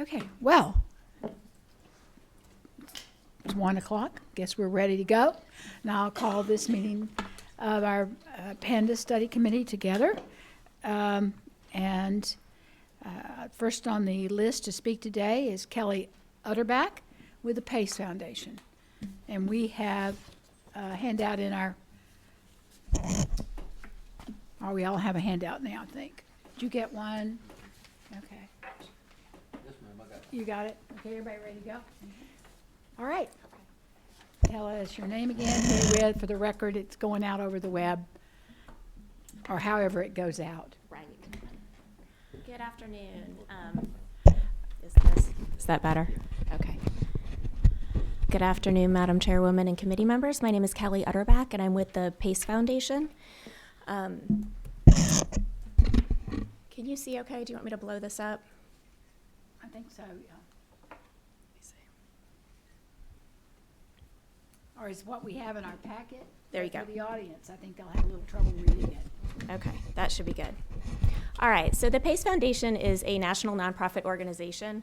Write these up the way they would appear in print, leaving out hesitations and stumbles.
Okay, well, it's 1 o'clock. Guess we're ready to go. Now I'll call this meeting of our PANDAS Study Committee together. First on the list to speak today is Kelly Utterback with the PACE Foundation. And we have a handout in our, or we all have a handout now, I think. Did you get one? Okay. Yes, ma'am, I got it. You got it? Okay, everybody ready to go? All right. Tell us your name again, who you're with. For the record, it's going out over the web, or however it goes out. Right. Good afternoon. Is that better? Okay. Good afternoon, Madam Chairwoman and committee members. My name is Kelly Utterback, and I'm with the PACE Foundation. Can you see okay? Do you want me to blow this up? I think so, yeah. Or is what we have in our packet? There you go. For the audience, I think they'll have a little trouble reading it. Okay, that should be good. All right, so the PACE Foundation is a national nonprofit organization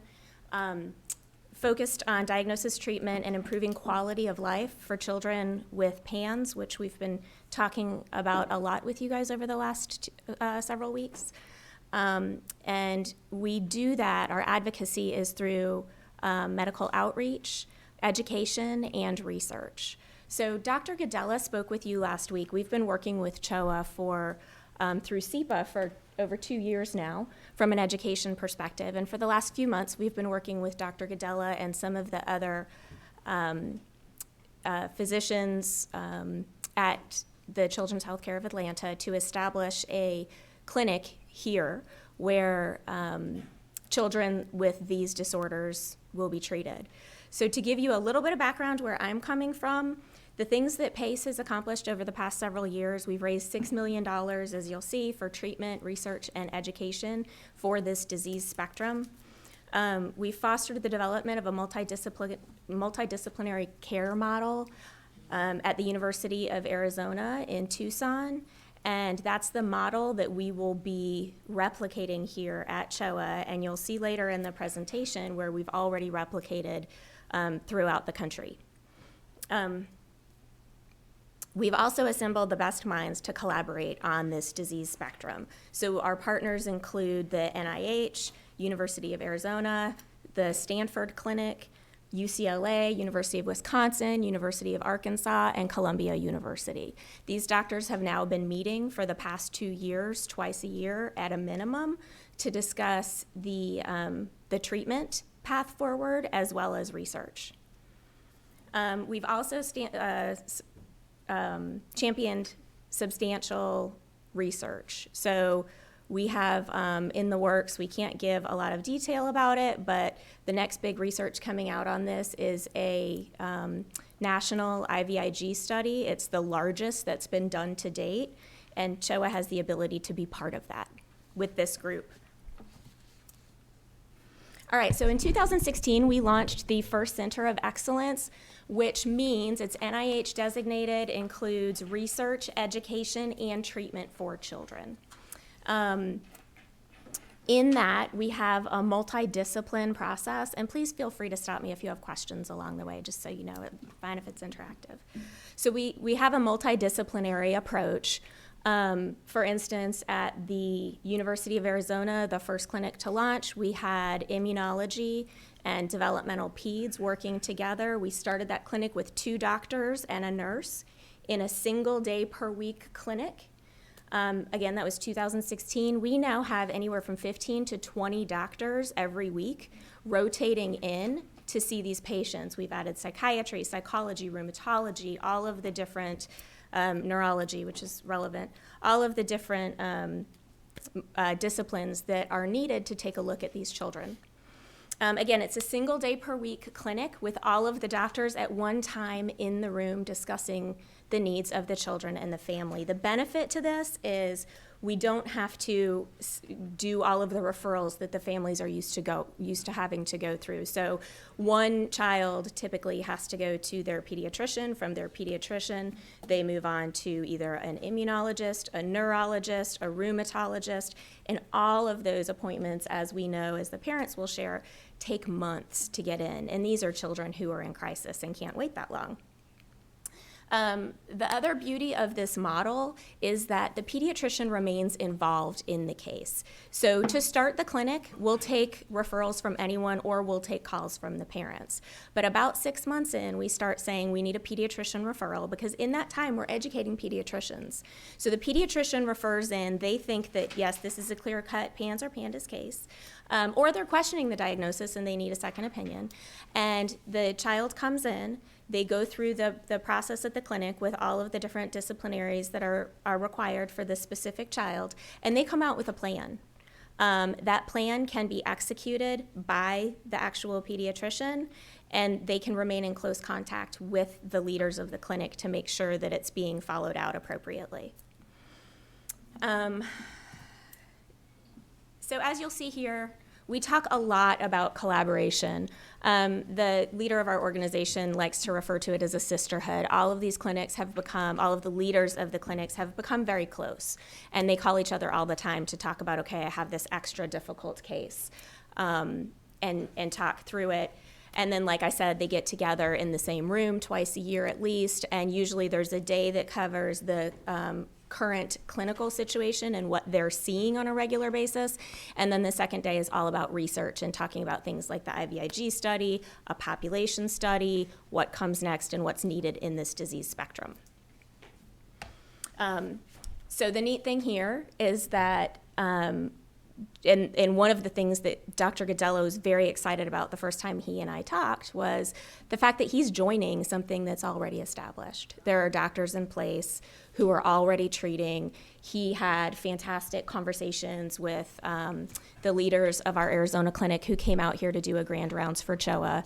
focused on diagnosis, treatment, and improving quality of life for children with PANDS, which we've been talking about a lot with you guys over the last several weeks. And we do that, our advocacy is through medical outreach, education, and research. So Dr. Gadella spoke with you last week. We've been working with CHOA through SEPA for over 2 years now from an education perspective. And for the last few months, we've been working with Dr. Gadella and some of the other physicians at the Children's Healthcare of Atlanta to establish a clinic here where children with these disorders will be treated. So to give you a little bit of background where I'm coming from, the things that PACE has accomplished over the past several years, we've raised $6 million, as you'll see, for treatment, research, and education for this disease spectrum. We fostered the development of a multidisciplinary care model at the University of Arizona in Tucson, and that's the model that we will be replicating here at CHOA, and you'll see later in the presentation where we've already replicated throughout the country. We've also assembled the best minds to collaborate on this disease spectrum. So our partners include the NIH, University of Arizona, the Stanford Clinic, UCLA, University of Wisconsin, University of Arkansas, and Columbia University. These doctors have now been meeting for the past 2 years, twice a year at a minimum, to discuss the treatment path forward as well as research. We've also championed substantial research. So we have in the works, we can't give a lot of detail about it, but the next big research coming out on this is a national IVIG study. It's the largest that's been done to date, and CHOA has the ability to be part of that with this group. All right, so in 2016, we launched the first Center of Excellence, which means it's NIH designated, includes research, education, and treatment for children. In that, we have a multidiscipline process, and please feel free to stop me if you have questions along the way, just so you know, it's fine if it's interactive. So we have a multidisciplinary approach. For instance, at the University of Arizona, the first clinic to launch, we had immunology and developmental peds working together. We started that clinic with 2 doctors and a nurse in a single day per week clinic. Again, that was 2016. We now have anywhere from 15 to 20 doctors every week rotating in to see these patients. We've added psychiatry, psychology, rheumatology, all of the different neurology, which is relevant, all of the different disciplines that are needed to take a look at these children. Again, it's a single day per week clinic with all of the doctors at one time in the room discussing the needs of the children and the family. The benefit to this is we don't have to do all of the referrals that the families are used to having to go through. So one child typically has to go to their pediatrician. From their pediatrician, they move on to either an immunologist, a neurologist, a rheumatologist, and all of those appointments, as we know, as the parents will share, take months to get in. And these are children who are in crisis and can't wait that long. The other beauty of this model is that the pediatrician remains involved in the case. So to start the clinic, we'll take referrals from anyone or we'll take calls from the parents. But about 6 months in, we start saying we need a pediatrician referral because in that time, we're educating pediatricians. So the pediatrician refers in, they think that, yes, this is a clear-cut PANS or PANDAS case, or they're questioning the diagnosis and they need a second opinion. And the child comes in, they go through the process at the clinic with all of the different disciplinaries that are required for this specific child, and they come out with a plan. That plan can be executed by the actual pediatrician, and they can remain in close contact with the leaders of the clinic to make sure that it's being followed out appropriately. So as you'll see here, we talk a lot about collaboration. The leader of our organization likes to refer to it as a sisterhood. All of these clinics have become, all of the leaders of the clinics have become very close. And they call each other all the time to talk about, okay, I have this extra difficult case, and talk through it. And then, like I said, they get together in the same room twice a year at least. And usually there's a day that covers the current clinical situation and what they're seeing on a regular basis. And then the second day is all about research and talking about things like the IVIG study, a population study, what comes next and what's needed in this disease spectrum. So the neat thing here is that and one of the things that Dr. Godello was very excited about the first time he and I talked was the fact that he's joining something that's already established. There are doctors in place who are already treating. He had fantastic conversations with the leaders of our Arizona clinic who came out here to do a grand rounds for CHOA.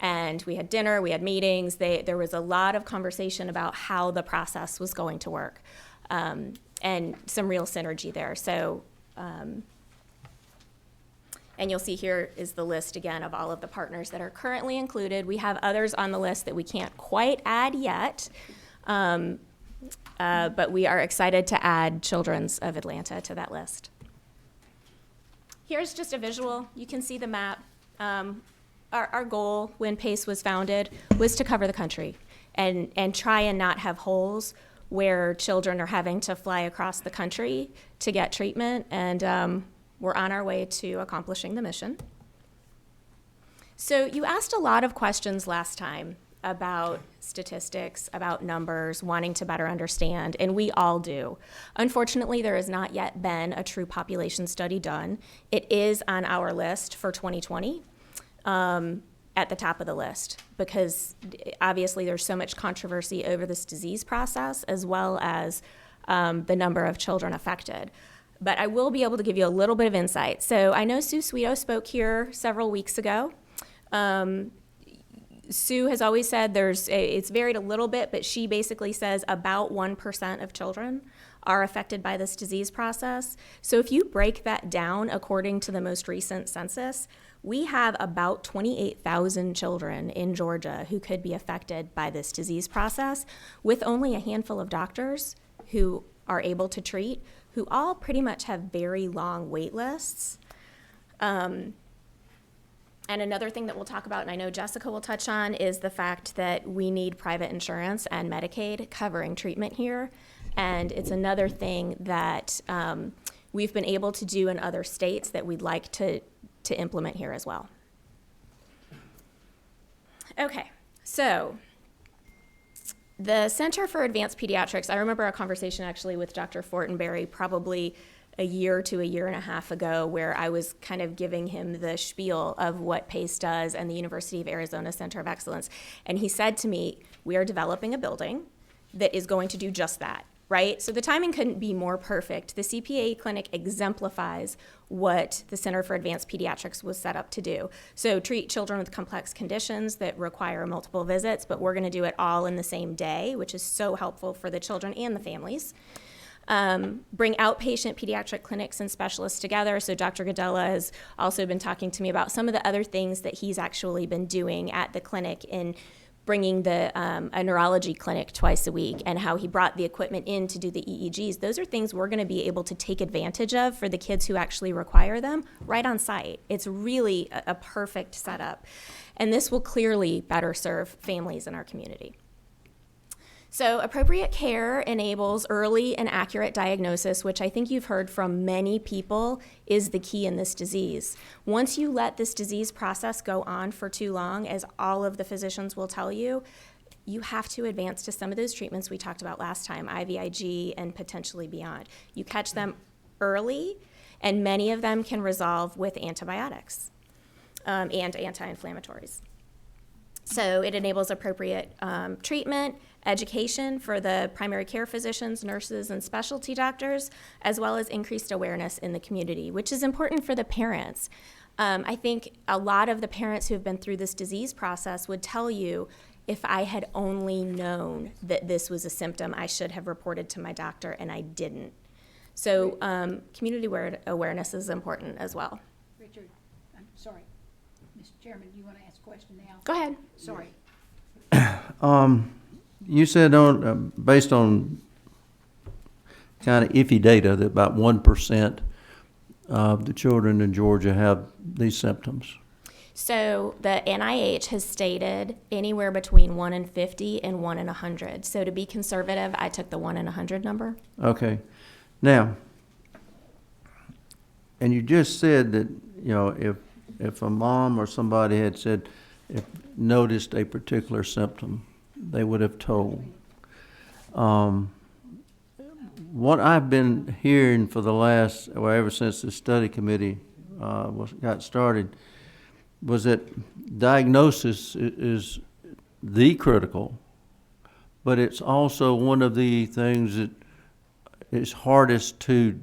And we had dinner, we had meetings. There was a lot of conversation about how the process was going to work, and some real synergy there. So. And you'll see here is the list again of all of the partners that are currently included. We have others on the list that we can't quite add yet, but we are excited to add Children's of Atlanta to that list. Here's just a visual. You can see the map. Our goal when PACE was founded was to cover the country and try and not have holes where children are having to fly across the country to get treatment, and we're on our way to accomplishing the mission. So you asked a lot of questions last time about statistics, about numbers, wanting to better understand, and we all do. Unfortunately, there has not yet been a true population study done. It is on our list for 2020, at the top of the list, because obviously there's so much controversy over this disease process, as well as the number of children affected. But I will be able to give you a little bit of insight. So I know Sue Sweeto spoke here several weeks ago. Sue has always said it's varied a little bit, but she basically says about 1% of children are affected by this disease process. So if you break that down according to the most recent census, we have about 28,000 children in Georgia who could be affected by this disease process, with only a handful of doctors who are able to treat, who all pretty much have very long wait lists. And another thing that we'll talk about, and I know Jessica will touch on, is the fact that we need private insurance and Medicaid covering treatment here. And it's another thing that we've been able to do in other states that we'd like to implement here as well. Okay, so the Center for Advanced Pediatrics, I remember a conversation actually with Dr. Fortenberry probably a year to a year and a half ago, where I was kind of giving him the spiel of what PACE does and the University of Arizona Center of Excellence. And he said to me, we are developing a building that is going to do just that, right? So the timing couldn't be more perfect. The CPA clinic exemplifies what the Center for Advanced Pediatrics was set up to do. So treat children with complex conditions that require multiple visits, but we're going to do it all in the same day, which is so helpful for the children and the families. bring outpatient pediatric clinics and specialists together. So Dr. Gadella has also been talking to me about some of the other things that he's actually been doing at the clinic in bringing a neurology clinic twice a week, and how he brought the equipment in to do the EEGs. Those are things we're going to be able to take advantage of for the kids who actually require them right on site. It's really a perfect setup. And this will clearly better serve families in our community. So appropriate care enables early and accurate diagnosis, which I think you've heard from many people is the key in this disease. Once you let this disease process go on for too long, as all of the physicians will tell you, you have to advance to some of those treatments we talked about last time, IVIG and potentially beyond. You catch them early, and many of them can resolve with antibiotics and anti-inflammatories. So it enables appropriate treatment, education for the primary care physicians, nurses, and specialty doctors, as well as increased awareness in the community, which is important for the parents. I think a lot of the parents who have been through this disease process would tell you, if I had only known that this was a symptom, I should have reported to my doctor, and I didn't. So community awareness is important as well. Richard, I'm sorry. Mr. Chairman, you want to ask a question now? Go ahead. Sorry. You said based on kind of iffy data that about 1% of the children in Georgia have these symptoms. So the NIH has stated anywhere between 1 in 50 and 1 in 100. So to be conservative, I took the 1 in 100 number. Okay. Now, and you just said that, you know, if a mom or somebody had said, if noticed a particular symptom, they would have told. What I've been hearing for the last, well, ever since the study committee got started, was that diagnosis is the critical, but it's also one of the things that is hardest to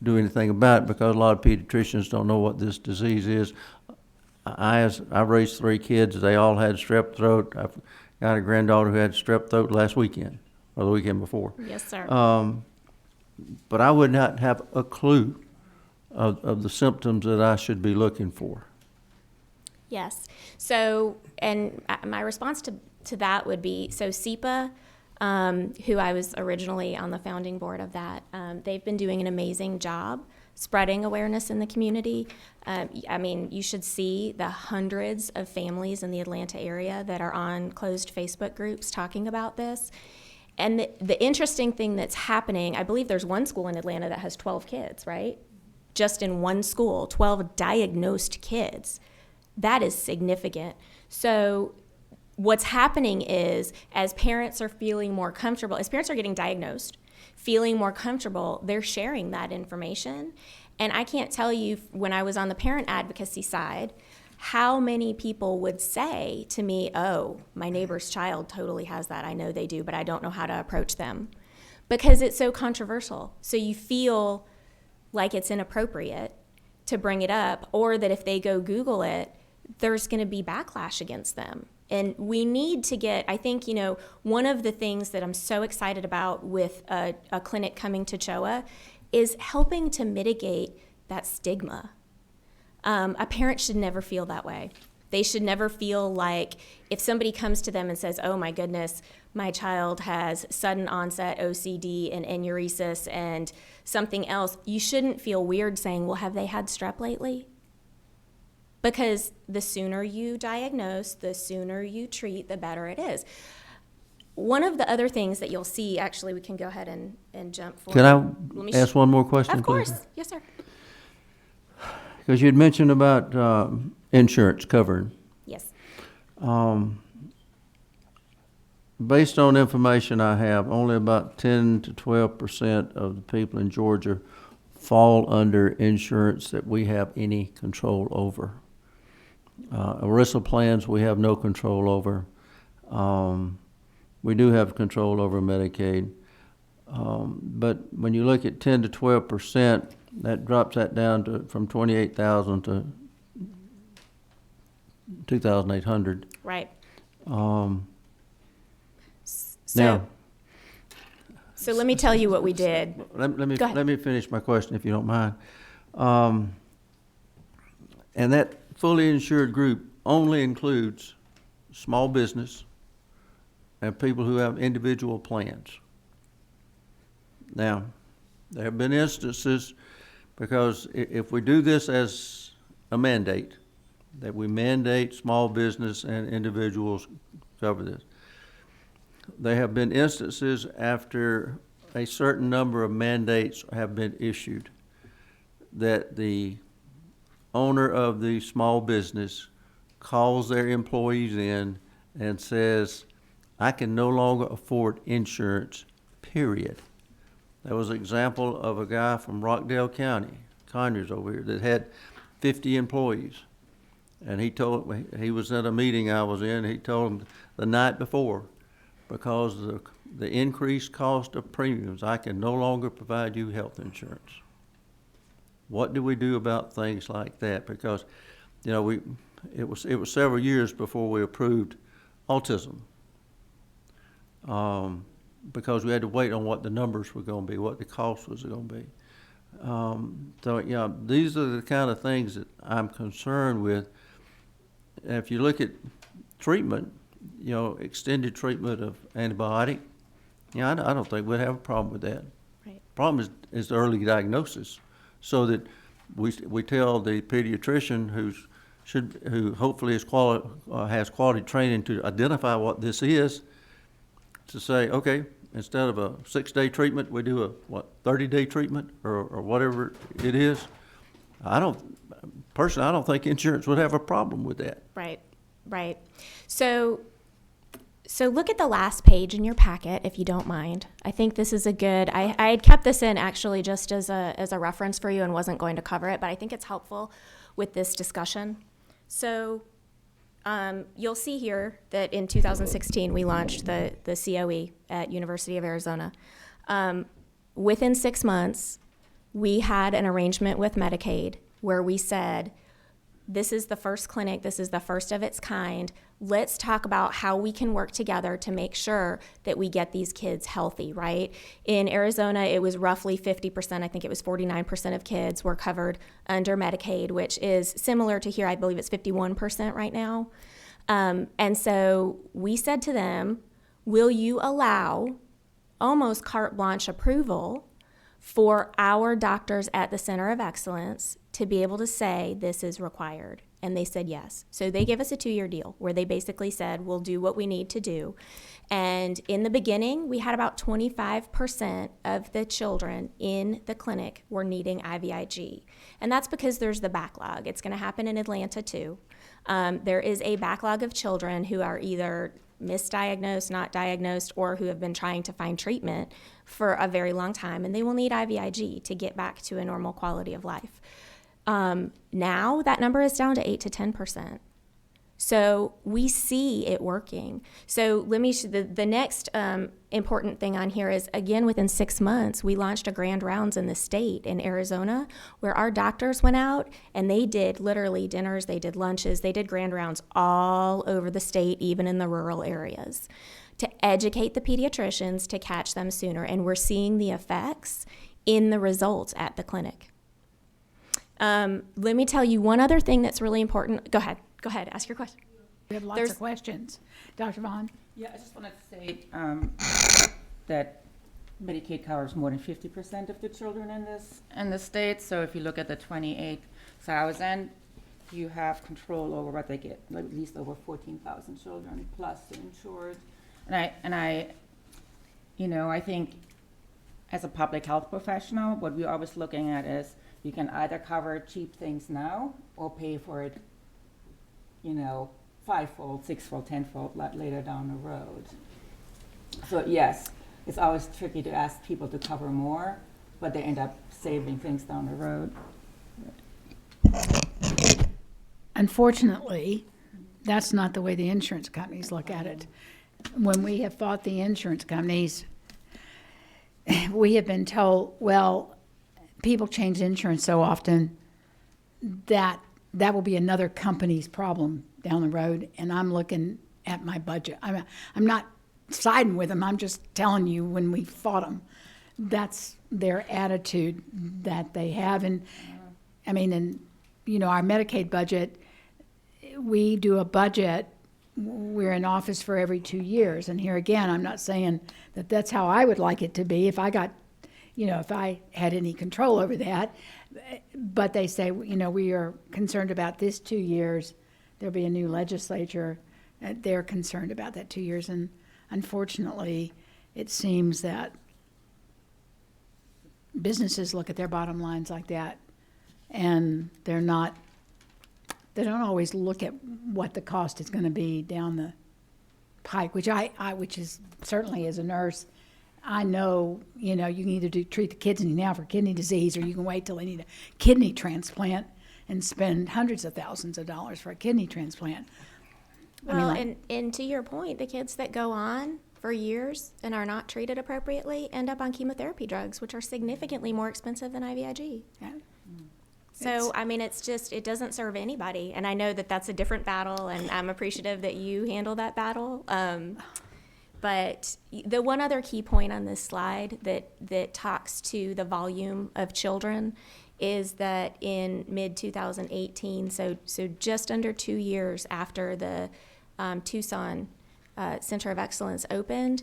do anything about, because a lot of pediatricians don't know what this disease is. I've raised 3 kids. They all had strep throat. I've got a granddaughter who had strep throat last weekend, or the weekend before. Yes, sir. But I would not have a clue of the symptoms that I should be looking for. Yes. So, and my response to that would be, so SEPA, who I was originally on the founding board of that, they've been doing an amazing job spreading awareness in the community. I mean, you should see the hundreds of families in the Atlanta area that are on closed Facebook groups talking about this. And the interesting thing that's happening, I believe there's one school in Atlanta that has 12 kids, right? Just in one school, 12 diagnosed kids. That is significant. So what's happening is, as parents are feeling more comfortable, as parents are getting diagnosed, feeling more comfortable, they're sharing that information. And I can't tell you, when I was on the parent advocacy side, how many people would say to me, oh, my neighbor's child totally has that. I know they do, but I don't know how to approach them. Because it's so controversial. So you feel like it's inappropriate to bring it up, or that if they go Google it, there's going to be backlash against them. And we need to get, I think, you know, one of the things that I'm so excited about with a clinic coming to CHOA is helping to mitigate that stigma. A parent should never feel that way. They should never feel like, if somebody comes to them and says, oh my goodness, my child has sudden onset OCD and enuresis and something else, you shouldn't feel weird saying, well, have they had strep lately? Because the sooner you diagnose, the sooner you treat, the better it is. One of the other things that you'll see, actually, we can go ahead and jump forward. Can I ask one more question, Of course. please? Yes, sir. Because you had mentioned about insurance covering. Yes. Based on information I have, only about 10 to 12% of the people in Georgia fall under insurance that we have any control over. ERISA plans we have no control over. We do have control over Medicaid. But when you look at 10 to 12%, that drops that down to from 28,000 to 2,800. Right. Now, So let me tell you what we did. Let me, Go ahead. let me finish my question, if you don't mind. And that fully insured group only includes small business and people who have individual plans. Now, there have been instances, because if we do this as a mandate, that we mandate small business and individuals cover this, there have been instances after a certain number of mandates have been issued that the owner of the small business calls their employees in and says, I can no longer afford insurance, period. There was an example of a guy from Rockdale County, Conyers over here, that had 50 employees. And he told me, he was at a meeting I was in, he told them the night before, because of the increased cost of premiums, I can no longer provide you health insurance. What do we do about things like that? Because, you know, it was several years before we approved autism. Because we had to wait on what the numbers were going to be, what the cost was going to be. So, you know, these are the kind of things that I'm concerned with. If you look at treatment, you know, extended treatment of antibiotic, you know, I don't think we'd have a problem with that. Right. Problem is the early diagnosis, so that we tell the pediatrician who hopefully has quality training to identify what this is, to say, okay, instead of a 6-day treatment, we do a 30-day treatment or whatever it is. Personally, I don't think insurance would have a problem with that. Right, right. So look at the last page in your packet, if you don't mind. I think this is a good, I had kept this in actually just as a reference for you and wasn't going to cover it, but I think it's helpful with this discussion. So you'll see here that in 2016, we launched the COE at University of Arizona. Within 6 months, we had an arrangement with Medicaid where we said, this is the first clinic, this is the first of its kind. Let's talk about how we can work together to make sure that we get these kids healthy, right? In Arizona, it was roughly 50%, I think it was 49% of kids were covered under Medicaid, which is similar to here. I believe it's 51% right now. And so we said to them, will you allow almost carte blanche approval for our doctors at the Center of Excellence to be able to say this is required? And they said yes. So they gave us a 2-year deal where they basically said, we'll do what we need to do. And in the beginning, we had about 25% of the children in the clinic were needing IVIG. And that's because there's the backlog. It's going to happen in Atlanta too. There is a backlog of children who are either misdiagnosed, not diagnosed, or who have been trying to find treatment for a very long time, and they will need IVIG to get back to a normal quality of life. Now that number is down to 8 to 10%. So we see it working. So let me, the next important thing on here is, again, within 6 months, we launched a grand rounds in the state in Arizona where our doctors went out and they did literally dinners, they did lunches, they did grand rounds all over the state, even in the rural areas, to educate the pediatricians to catch them sooner. And we're seeing the effects in the results at the clinic. Let me tell you one other thing that's really important. Go ahead, ask your question. We have lots of questions. Dr. Vaughn? Yeah, I just wanted to say that Medicaid covers more than 50% of the children in the state. So if you look at the 28,000, you have control over what they get, like at least over 14,000 children plus the insured. And I, you know, I think as a public health professional, what we're always looking at is you can either cover cheap things now or pay for it, you know, 5-fold, 6-fold, 10-fold later down the road. So yes, it's always tricky to ask people to cover more, but they end up saving things down the road. Unfortunately, that's not the way the insurance companies look at it. When we have fought the insurance companies, we have been told, well, people change insurance so often that that will be another company's problem down the road, and I'm looking at my budget. I'm not siding with them. I'm just telling you when we fought them. That's their attitude that they have. And, I mean, and, you know, our Medicaid budget, we do a budget, we're in office for every 2 years. And here again, I'm not saying that that's how I would like it to be if I got, you know, if I had any control over that. But they say, you know, we are concerned about this 2 years. There'll be a new legislature. They're concerned about that 2 years. And unfortunately, it seems that businesses look at their bottom lines like that, and they don't always look at what the cost is going to be down the pike, which is certainly as a nurse, I know, you know, you can either treat the kids now for kidney disease, or you can wait till they need a kidney transplant and spend hundreds of thousands of dollars for a kidney transplant. Well, and to your point, the kids that go on for years and are not treated appropriately end up on chemotherapy drugs, which are significantly more expensive than IVIG. Yeah. So, I mean, it's just, it doesn't serve anybody. And I know that that's a different battle, and I'm appreciative that you handle that battle. But the one other key point on this slide that talks to the volume of children is that in mid-2018, so just under 2 years after the Tucson Center of Excellence opened,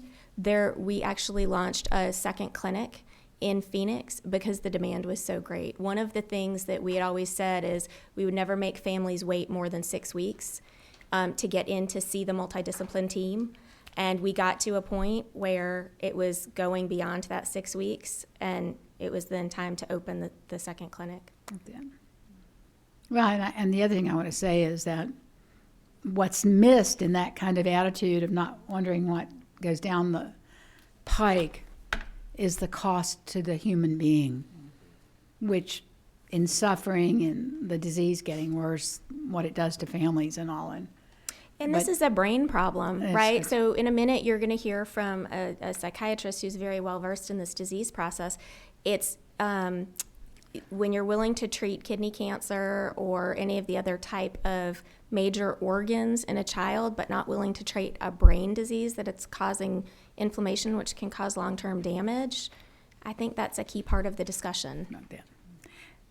we actually launched a second clinic in Phoenix because the demand was so great. One of the things that we had always said is we would never make families wait more than 6 weeks to get in to see the multidiscipline team. And we got to a point where it was going beyond that 6 weeks, and it was then time to open the second clinic. Well, and the other thing I want to say is that what's missed in that kind of attitude of not wondering what goes down the pike is the cost to the human being, which in suffering and the disease getting worse, what it does to families and all. And this is a brain problem, right? True. So in a minute, you're going to hear from a psychiatrist who's very well versed in this disease process. It's when you're willing to treat kidney cancer or any of the other type of major organs in a child, but not willing to treat a brain disease that it's causing inflammation, which can cause long-term damage. I think that's a key part of the discussion. Not that.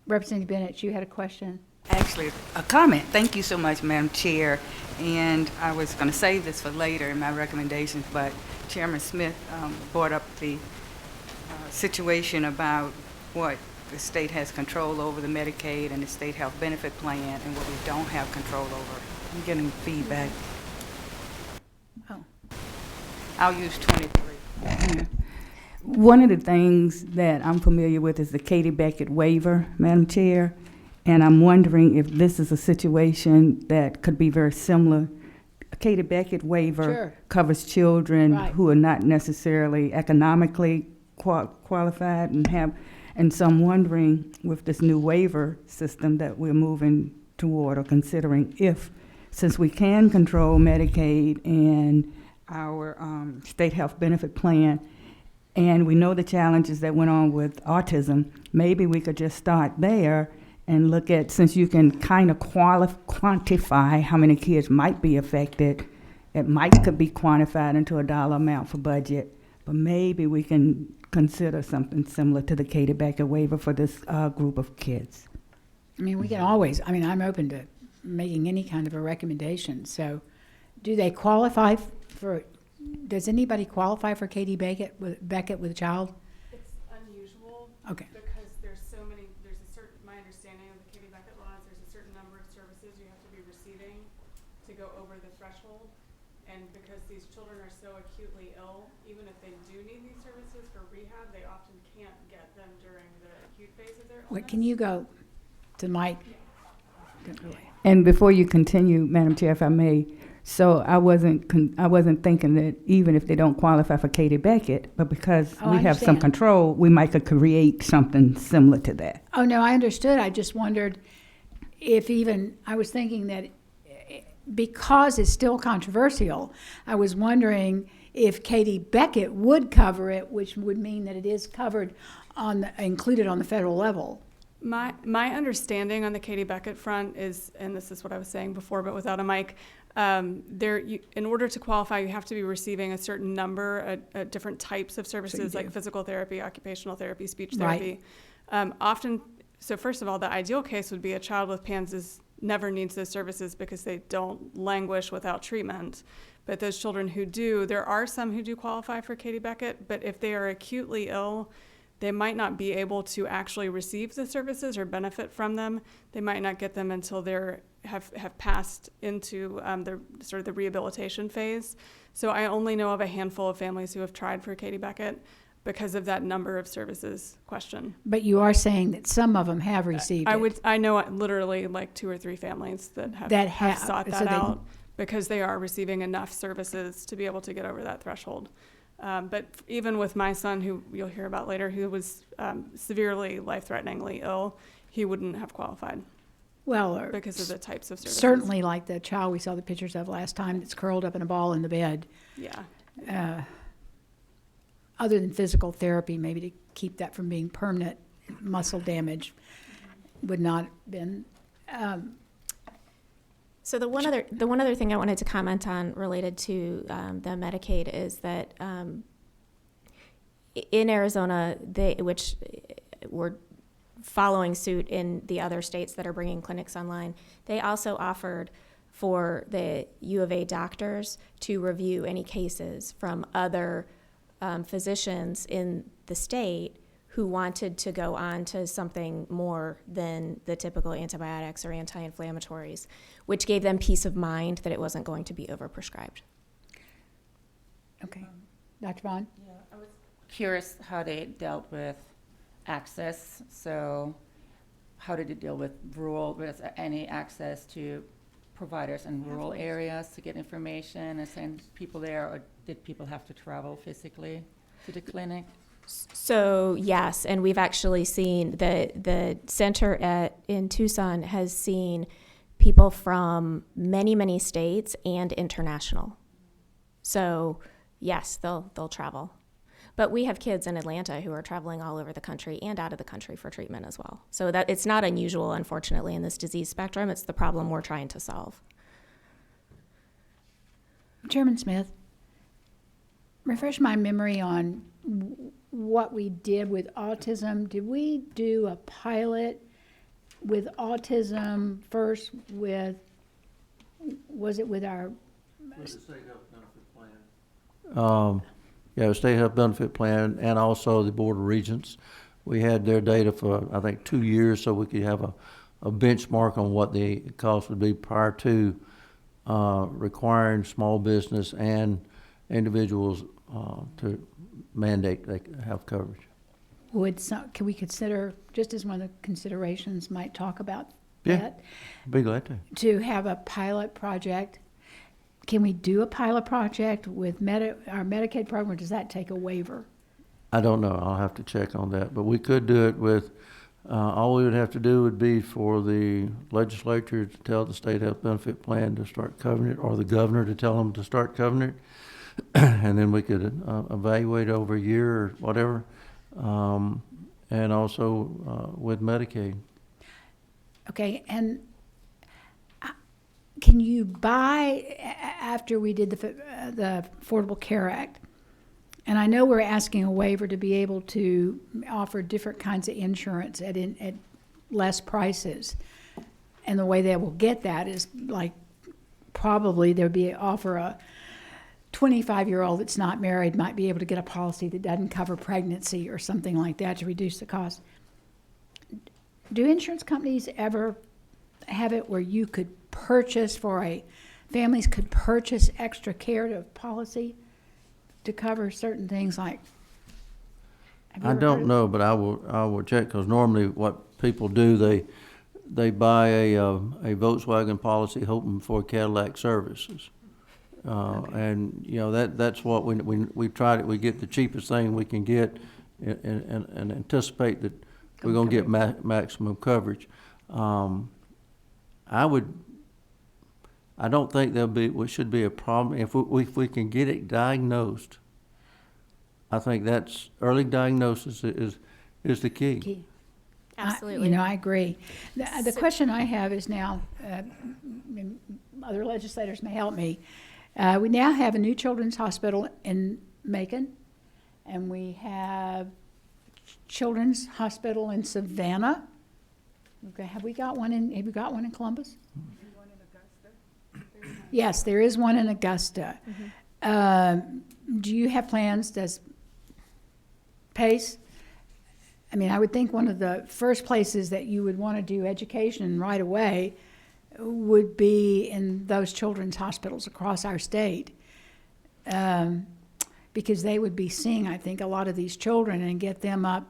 Representative Bennett, you had a question? Actually, a comment. Thank you so much, Madam Chair. And I was going to save this for later in my recommendations, but Chairman Smith brought up the situation about what the state has control over, the Medicaid and the state health benefit plan, and what we don't have control over. I'm getting feedback. Oh. I'll use 23. One of the things that I'm familiar with is the Katie Beckett waiver, Madam Chair, and I'm wondering if this is a situation that could be very similar. A Katie Beckett waiver Sure. covers children Right. who are not necessarily economically qualified and so I'm wondering with this new waiver system that we're moving toward or considering, if, since we can control Medicaid and our state health benefit plan, and we know the challenges that went on with autism, maybe we could just start there and look at, since you can kind of quantify how many kids might be affected, could be quantified into a dollar amount for budget, but maybe we can consider something similar to the Katie Beckett waiver for this group of kids. I mean, we can always, I mean, I'm open to making any kind of a recommendation. So do they qualify for, does anybody qualify for Katie Beckett with a child? It's unusual. Okay. Because there's a certain, my understanding of the Katie Beckett laws, there's a certain number of services you have to be receiving to go over the threshold. And because these children are so acutely ill, even if they do need these services for rehab, they often can't get them during the acute phase of their illness. Wait, can you go to Mike? And before you continue, Madam Chair, if I may, so I wasn't thinking that even if they don't qualify for Katie Beckett, but because Oh, we I have some understand. control, we might could create something similar to that. Oh, no, I understood. I just wondered if even, I was thinking that because it's still controversial, I was wondering if Katie Beckett would cover it, which would mean that it is covered included on the federal level. My understanding on the Katie Beckett front is, and this is what I was saying before, but without a mic, in order to qualify, you have to be receiving a certain number of different types of services, like physical therapy, occupational therapy, speech therapy. Often, so first of all, the ideal case would be a child with PANDAS never needs those services because they don't languish without treatment. But those children who do, there are some who do qualify for Katie Beckett, but if they are acutely ill, they might not be able to actually receive the services or benefit from them. They might not get them until they're have passed into the sort of the rehabilitation phase. So I only know of a handful of families who have tried for Katie Beckett because of that number of services question. But you are saying that some of them have received it. I know literally like 2 or 3 families that have sought that out because they are receiving enough services to be able to get over that threshold. But even with my son, who you'll hear about later, who was severely life-threateningly ill, he wouldn't have qualified. Well, because of the types of services. certainly like the child we saw the pictures of last time that's curled up in a ball in the bed. Yeah. Other than physical therapy, maybe to keep that from being permanent muscle damage would not have been. So the one other thing I wanted to comment on related to the Medicaid is that in Arizona, which were following suit in the other states that are bringing clinics online, they also offered for the U of A doctors to review any cases from other physicians in the state who wanted to go on to something more than the typical antibiotics or anti-inflammatories, which gave them peace of mind that it wasn't going to be overprescribed. Okay. Dr. Vaughn? Yeah, I was curious how they dealt with access. So how did it deal with was any access to providers in rural areas to get information and send people there, or did people have to travel physically to the clinic? So yes, and we've actually seen the center in Tucson has seen people from many states and international. So yes, they'll travel. But we have kids in Atlanta who are traveling all over the country and out of the country for treatment as well. So that it's not unusual, unfortunately, in this disease spectrum. It's the problem we're trying to solve. Chairman Smith, refresh my memory on what we did with autism. Did we do a pilot with autism first was it with our? With the state health benefit plan. Yeah, the state health benefit plan and also the Board of Regents. We had their data for, I think, 2 years, so we could have a benchmark on what the cost would be prior to requiring small business and individuals to mandate they have coverage. Can we consider, just as one of the considerations, might talk about Yeah, that? be glad to. Have a pilot project. Can we do a pilot project with our Medicaid program, or does that take a waiver? I don't know. I'll have to check on that. But we could do it with, all we would have to do would be for the legislature to tell the state health benefit plan to start covering it, or the governor to tell them to start covering it. And then we could evaluate over a year or whatever. And also with Medicaid. Okay, and can you buy, after we did the Affordable Care Act, and I know we're asking a waiver to be able to offer different kinds of insurance at less prices, and the way they will get that is like probably there'd be offer a 25-year-old that's not married might be able to get a policy that doesn't cover pregnancy or something like that to reduce the cost. Do insurance companies ever have it where you could purchase families could purchase extra care to policy to cover certain things like? I don't know, but I will check, because normally what people do, they buy a Volkswagen policy hoping for Cadillac services. And that's what we tried it. We get the cheapest thing we can get and anticipate that we're going to get maximum coverage. I don't think should be a problem if we can get it diagnosed. I think that's early diagnosis is the key. Absolutely. You know, I agree. The So- question I have is now, and other legislators may help me. We now have a new children's hospital in Macon, and we have children's hospital in Savannah. Okay, have we got one in Columbus? Yes, there is one in Augusta. Do you have plans, does Pace? I mean, I would think one of the first places that you would want to do education right away would be in those children's hospitals across our state. Because they would be seeing, I think, a lot of these children and get them up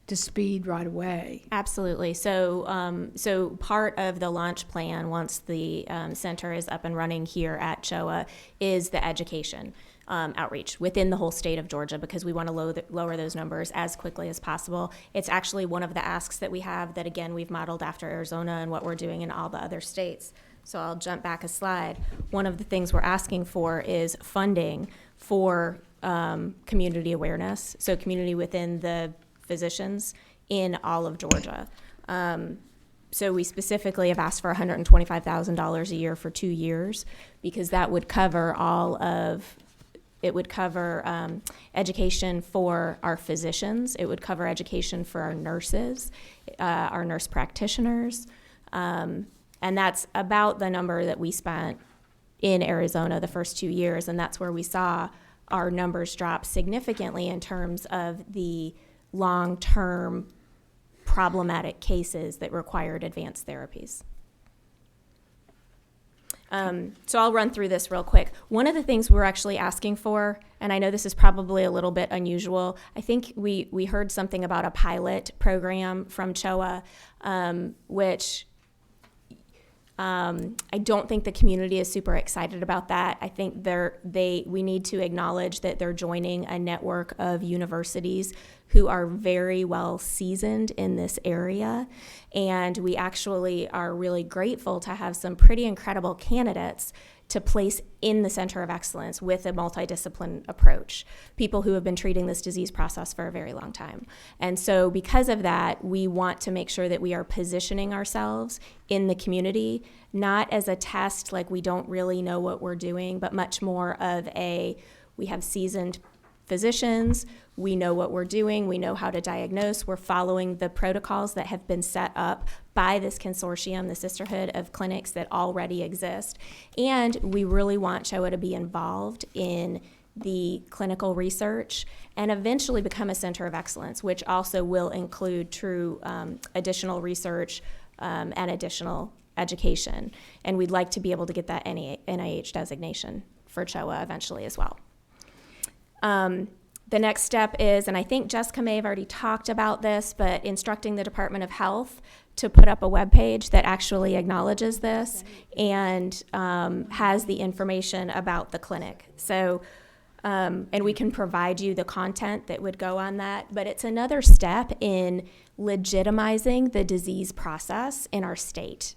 to speed right away. Absolutely. So part of the launch plan, once the center is up and running here at CHOA, is the education outreach within the whole state of Georgia, because we want to lower those numbers as quickly as possible. It's actually one of the asks that we have that, again, we've modeled after Arizona and what we're doing in all the other states. So I'll jump back a slide. One of the things we're asking for is funding for community awareness, so community within the physicians in all of Georgia. So we specifically have asked for $125,000 a year for 2 years, because that would cover education for our physicians. It would cover education for our nurses, our nurse practitioners. And that's about the number that we spent in Arizona the first 2 years. And that's where we saw our numbers drop significantly in terms of the long-term problematic cases that required advanced therapies. So I'll run through this real quick. One of the things we're actually asking for, and I know this is probably a little bit unusual, I think we heard something about a pilot program from CHOA, which I don't think the community is super excited about that. I think we need to acknowledge that they're joining a network of universities who are very well seasoned in this area. And we actually are really grateful to have some pretty incredible candidates to place in the Center of Excellence with a multidiscipline approach, people who have been treating this disease process for a very long time. And so because of that, we want to make sure that we are positioning ourselves in the community, not as a test like we don't really know what we're doing, but much more of we have seasoned physicians, we know what we're doing, we know how to diagnose, we're following the protocols that have been set up by this consortium, the sisterhood of clinics that already exist. And we really want CHOA to be involved in the clinical research and eventually become a center of excellence, which also will include true additional research and additional education. And we'd like to be able to get that NIH designation for CHOA eventually as well. The next step is, and I think Jessica may have already talked about this, but instructing the Department of Health to put up a webpage that actually acknowledges this and has the information about the clinic. So, and we can provide you the content that would go on that, but it's another step in legitimizing the disease process in our state.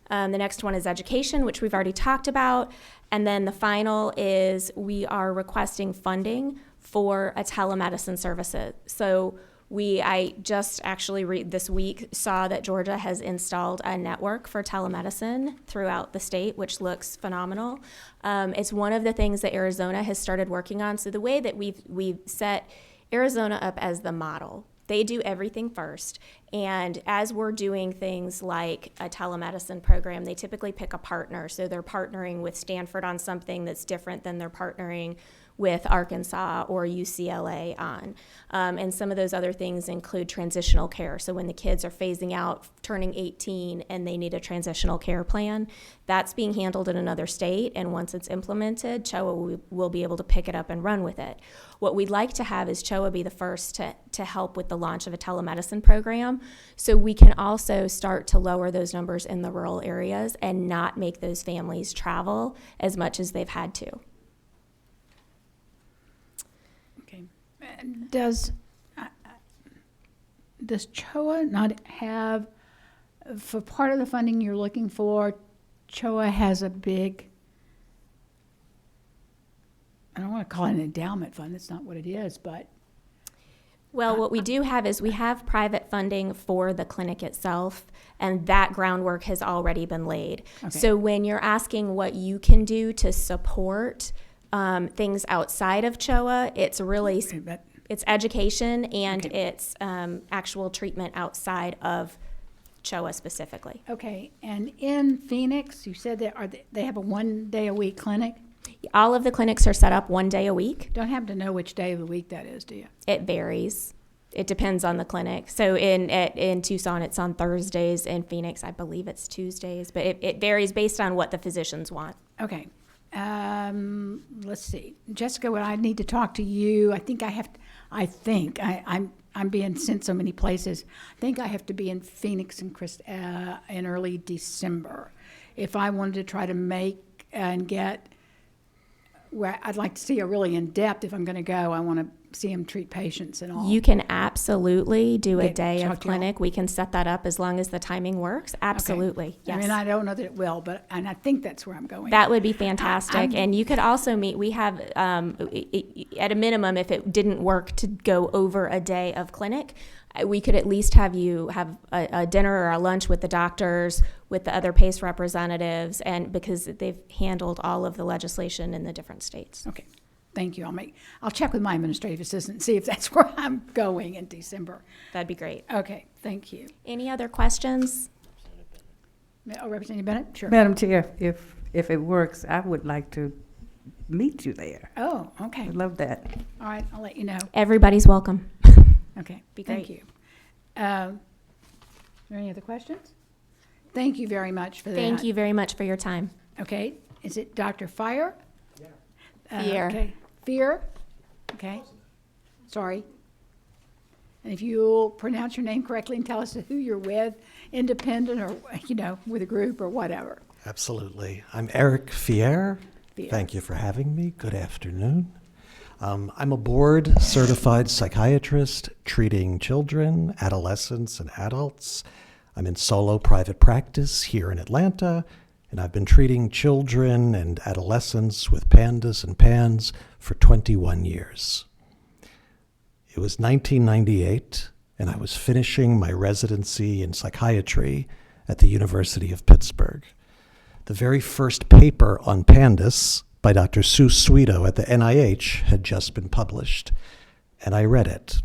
The next one is education, which we've already talked about. And then the final is we are requesting funding for a telemedicine services. So I just actually this week saw that Georgia has installed a network for telemedicine throughout the state, which looks phenomenal. It's one of the things that Arizona has started working on. So the way that we've set Arizona up as the model, they do everything first. And as we're doing things like a telemedicine program, they typically pick a partner. So they're partnering with Stanford on something that's different than they're partnering with Arkansas or UCLA on. And some of those other things include transitional care. So when the kids are phasing out, turning 18, and they need a transitional care plan, that's being handled in another state. And once it's implemented, CHOA will be able to pick it up and run with it. What we'd like to have is CHOA be the first to help with the launch of a telemedicine program, so we can also start to lower those numbers in the rural areas and not make those families travel as much as they've had to. Okay. Does CHOA not have, for part of the funding you're looking for, CHOA has a big, I don't want to call it an endowment fund, that's not what it is, but Well, what we do have is we have private funding for the clinic itself, and that groundwork has already been laid. Okay. So when you're asking what you can do to support things outside of CHOA, it's really But- it's education and Okay. it's actual treatment outside of CHOA specifically. Okay, and in Phoenix, you said they have a 1-day-a-week clinic? All of the clinics are set up 1 day a week. Don't happen to know which day of the week that is, do you? It varies. It depends on the clinic. So in Tucson, it's on Thursdays. In Phoenix, I believe it's Tuesdays. But it varies based on what the physicians want. Okay. Let's see. Jessica, what I need to talk to you, I'm being sent so many places. I think I have to be in Phoenix in early December. If I wanted to try to make and get where I'd like to see a really in-depth, if I'm going to go, I want to see him treat patients and all. You can absolutely do a Okay, day talk of to y'all. clinic. We can set that up as long as the timing works. Absolutely. I mean, Yes. I don't know that it will, and I think that's where I'm going. That would be fantastic. I'm- And you could also meet, we have, at a minimum, if it didn't work to go over a day of clinic, we could at least have you have a dinner or a lunch with the doctors, with the other PACE representatives, and because they've handled all of the legislation in the different states. Okay, thank you. I'll check with my administrative assistant and see if that's where I'm going in December. That'd be great. Okay, thank you. Any other questions? Oh, Representative Bennett? Sure. Madam Chair, if it works, I would like to meet you there. Oh, okay. I'd love that. All right, I'll let you know. Everybody's welcome. Okay, Be thank great. you. Is there any other questions? Thank you very much for that. Thank you very much for your time. Okay, is it Dr. Fire? Yeah. Fear. Okay, Fear? Okay, sorry. And if you'll pronounce your name correctly and tell us who you're with, independent or, with a group or whatever. Absolutely. I'm Eric Fier. Fier. Thank you for having me. Good afternoon. I'm a board certified psychiatrist treating children, adolescents, and adults. I'm in solo private practice here in Atlanta, and I've been treating children and adolescents with PANDAS and PANS for 21 years. It was 1998, and I was finishing my residency in psychiatry at the University of Pittsburgh. The very first paper on PANDAS by Dr. Sue Sweeto at the NIH had just been published, and I read it.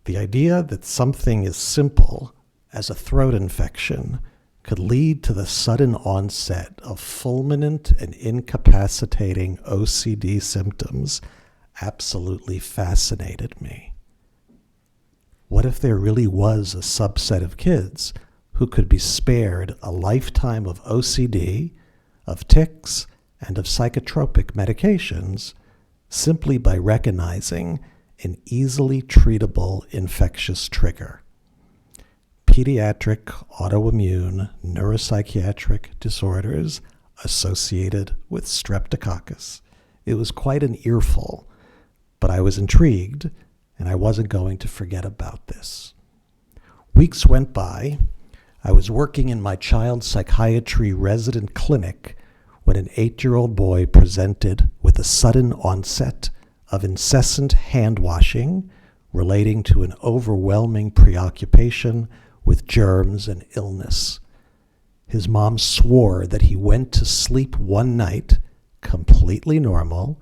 The idea that something as simple as a throat infection could lead to the sudden onset of fulminant and incapacitating OCD symptoms absolutely fascinated me. What if there really was a subset of kids who could be spared a lifetime of OCD, of tics, and of psychotropic medications simply by recognizing an easily treatable infectious trigger? Pediatric autoimmune neuropsychiatric disorders associated with streptococcus. It was quite an earful, but I was intrigued, and I wasn't going to forget about this. Weeks went by. I was working in my child psychiatry resident clinic when an 8-year-old boy presented with a sudden onset of incessant hand washing relating to an overwhelming preoccupation with germs and illness. His mom swore that he went to sleep one night completely normal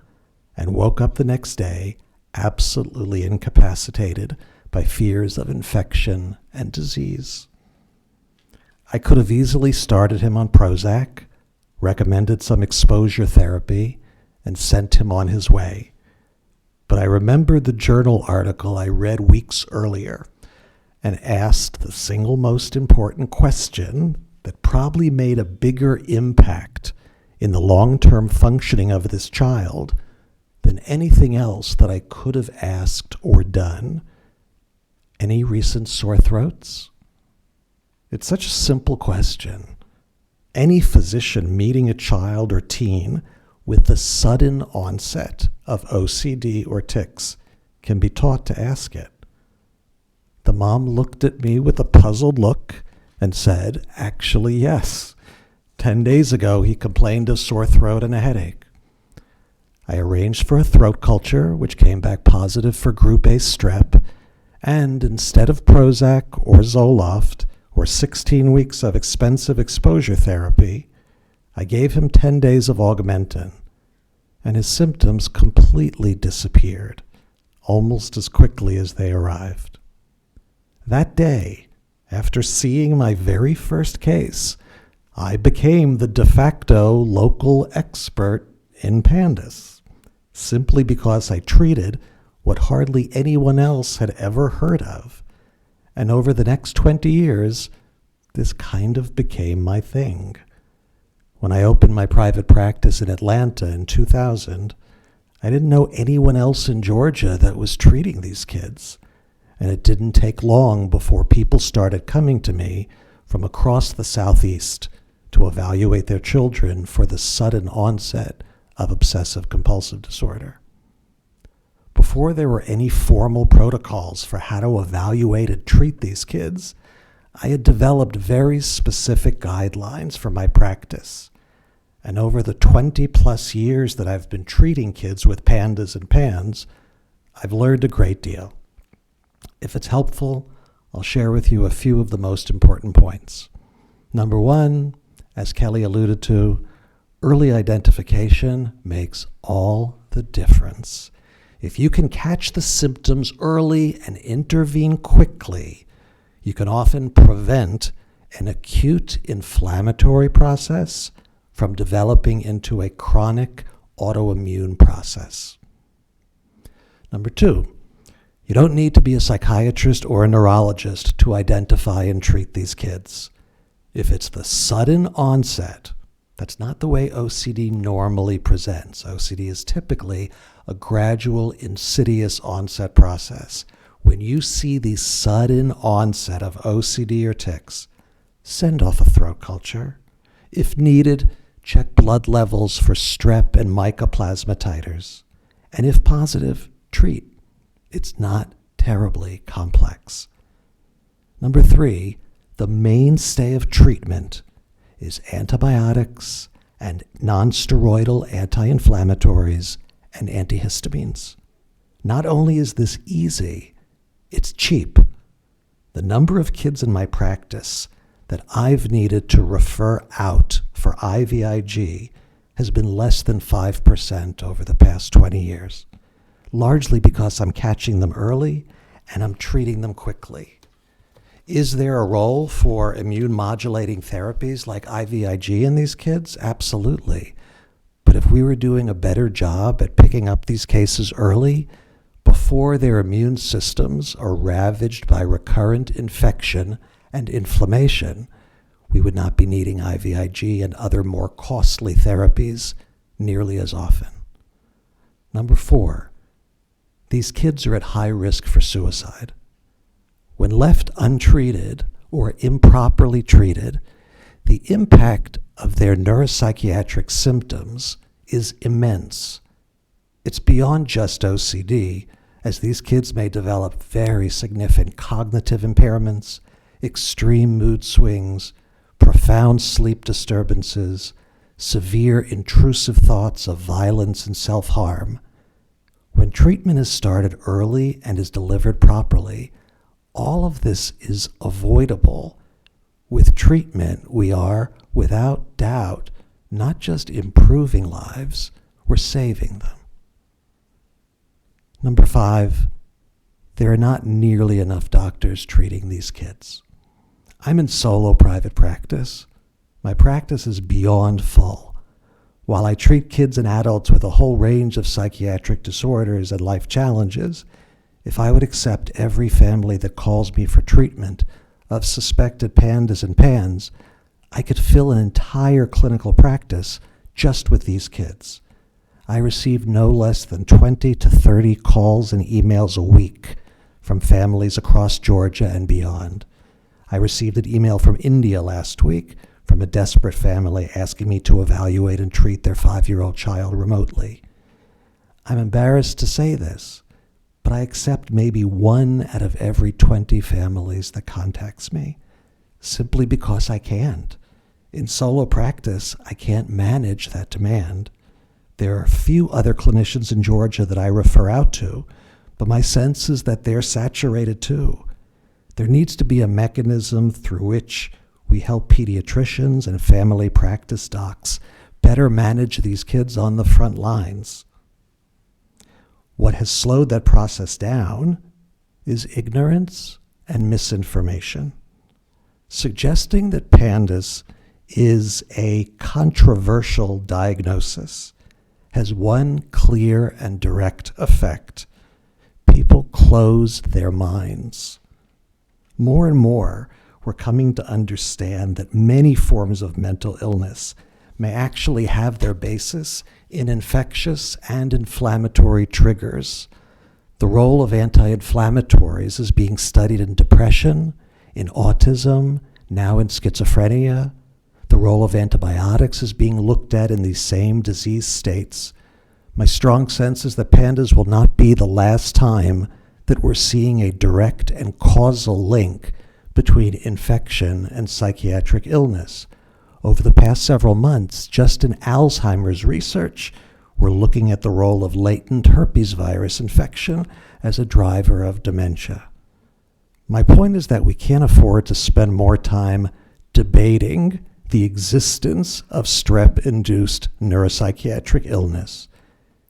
and woke up the next day absolutely incapacitated by fears of infection and disease. I could have easily started him on Prozac, recommended some exposure therapy, and sent him on his way. But I remembered the journal article I read weeks earlier and asked the single most important question that probably made a bigger impact in the long-term functioning of this child than anything else that I could have asked or done. Any recent sore throats? It's such a simple question. Any physician meeting a child or teen with the sudden onset of OCD or tics can be taught to ask it. The mom looked at me with a puzzled look and said, "Actually, yes. 10 days ago, he complained of sore throat and a headache." I arranged for a throat culture, which came back positive for group A strep, And instead of Prozac or Zoloft or 16 weeks of expensive exposure therapy, I gave him 10 days of Augmentin, and his symptoms completely disappeared, almost as quickly as they arrived. That day, after seeing my very first case, I became the de facto local expert in PANDAS, simply because I treated what hardly anyone else had ever heard of. And over the next 20 years, this kind of became my thing. When I opened my private practice in Atlanta in 2000, I didn't know anyone else in Georgia that was treating these kids. And it didn't take long before people started coming to me from across the Southeast to evaluate their children for the sudden onset of obsessive compulsive disorder. Before there were any formal protocols for how to evaluate and treat these kids, I had developed very specific guidelines for my practice. And over the 20 plus years that I've been treating kids with PANDAS and PANS, I've learned a great deal. If it's helpful, I'll share with you a few of the most important points. Number one, as Kelly alluded to, early identification makes all the difference. If you can catch the symptoms early and intervene quickly, you can often prevent an acute inflammatory process from developing into a chronic autoimmune process. Number two, you don't need to be a psychiatrist or a neurologist to identify and treat these kids. If it's the sudden onset, that's not the way OCD normally presents. OCD is typically a gradual, insidious onset process. When you see the sudden onset of OCD or tics, send off a throat culture. If needed, check blood levels for strep and mycoplasma titers. And if positive, treat. It's not terribly complex. Number three, the mainstay of treatment is antibiotics and nonsteroidal anti-inflammatories and antihistamines. Not only is this easy, it's cheap. The number of kids in my practice that I've needed to refer out for IVIG has been less than 5% over the past 20 years, largely because I'm catching them early and I'm treating them quickly. Is there a role for immune modulating therapies like IVIG in these kids? Absolutely. But if we were doing a better job at picking up these cases early, before their immune systems are ravaged by recurrent infection and inflammation, we would not be needing IVIG and other more costly therapies nearly as often. Number four, these kids are at high risk for suicide. When left untreated or improperly treated, the impact of their neuropsychiatric symptoms is immense. It's beyond just OCD, as these kids may develop very significant cognitive impairments, extreme mood swings, profound sleep disturbances, severe intrusive thoughts of violence and self-harm. When treatment is started early and is delivered properly, all of this is avoidable. With treatment, we are, without doubt, not just improving lives, we're saving them. Number five, there are not nearly enough doctors treating these kids. I'm in solo private practice. My practice is beyond full. While I treat kids and adults with a whole range of psychiatric disorders and life challenges, if I would accept every family that calls me for treatment of suspected PANDAS and PANS, I could fill an entire clinical practice just with these kids. I receive no less than 20 to 30 calls and emails a week from families across Georgia and beyond. I received an email from India last week from a desperate family asking me to evaluate and treat their 5-year-old child remotely. I'm embarrassed to say this, but I accept maybe 1 out of every 20 families that contacts me, simply because I can't. In solo practice, I can't manage that demand. There are a few other clinicians in Georgia that I refer out to, but my sense is that they're saturated too. There needs to be a mechanism through which we help pediatricians and family practice docs better manage these kids on the front lines. What has slowed that process down is ignorance and misinformation. Suggesting that PANDAS is a controversial diagnosis has one clear and direct effect. People close their minds. More and more, we're coming to understand that many forms of mental illness may actually have their basis in infectious and inflammatory triggers. The role of anti-inflammatories is being studied in depression, in autism, now in schizophrenia. The role of antibiotics is being looked at in these same disease states. My strong sense is that PANDAS will not be the last time that we're seeing a direct and causal link between infection and psychiatric illness. Over the past several months, just in Alzheimer's research, we're looking at the role of latent herpes virus infection as a driver of dementia. My point is that we can't afford to spend more time debating the existence of strep-induced neuropsychiatric illness.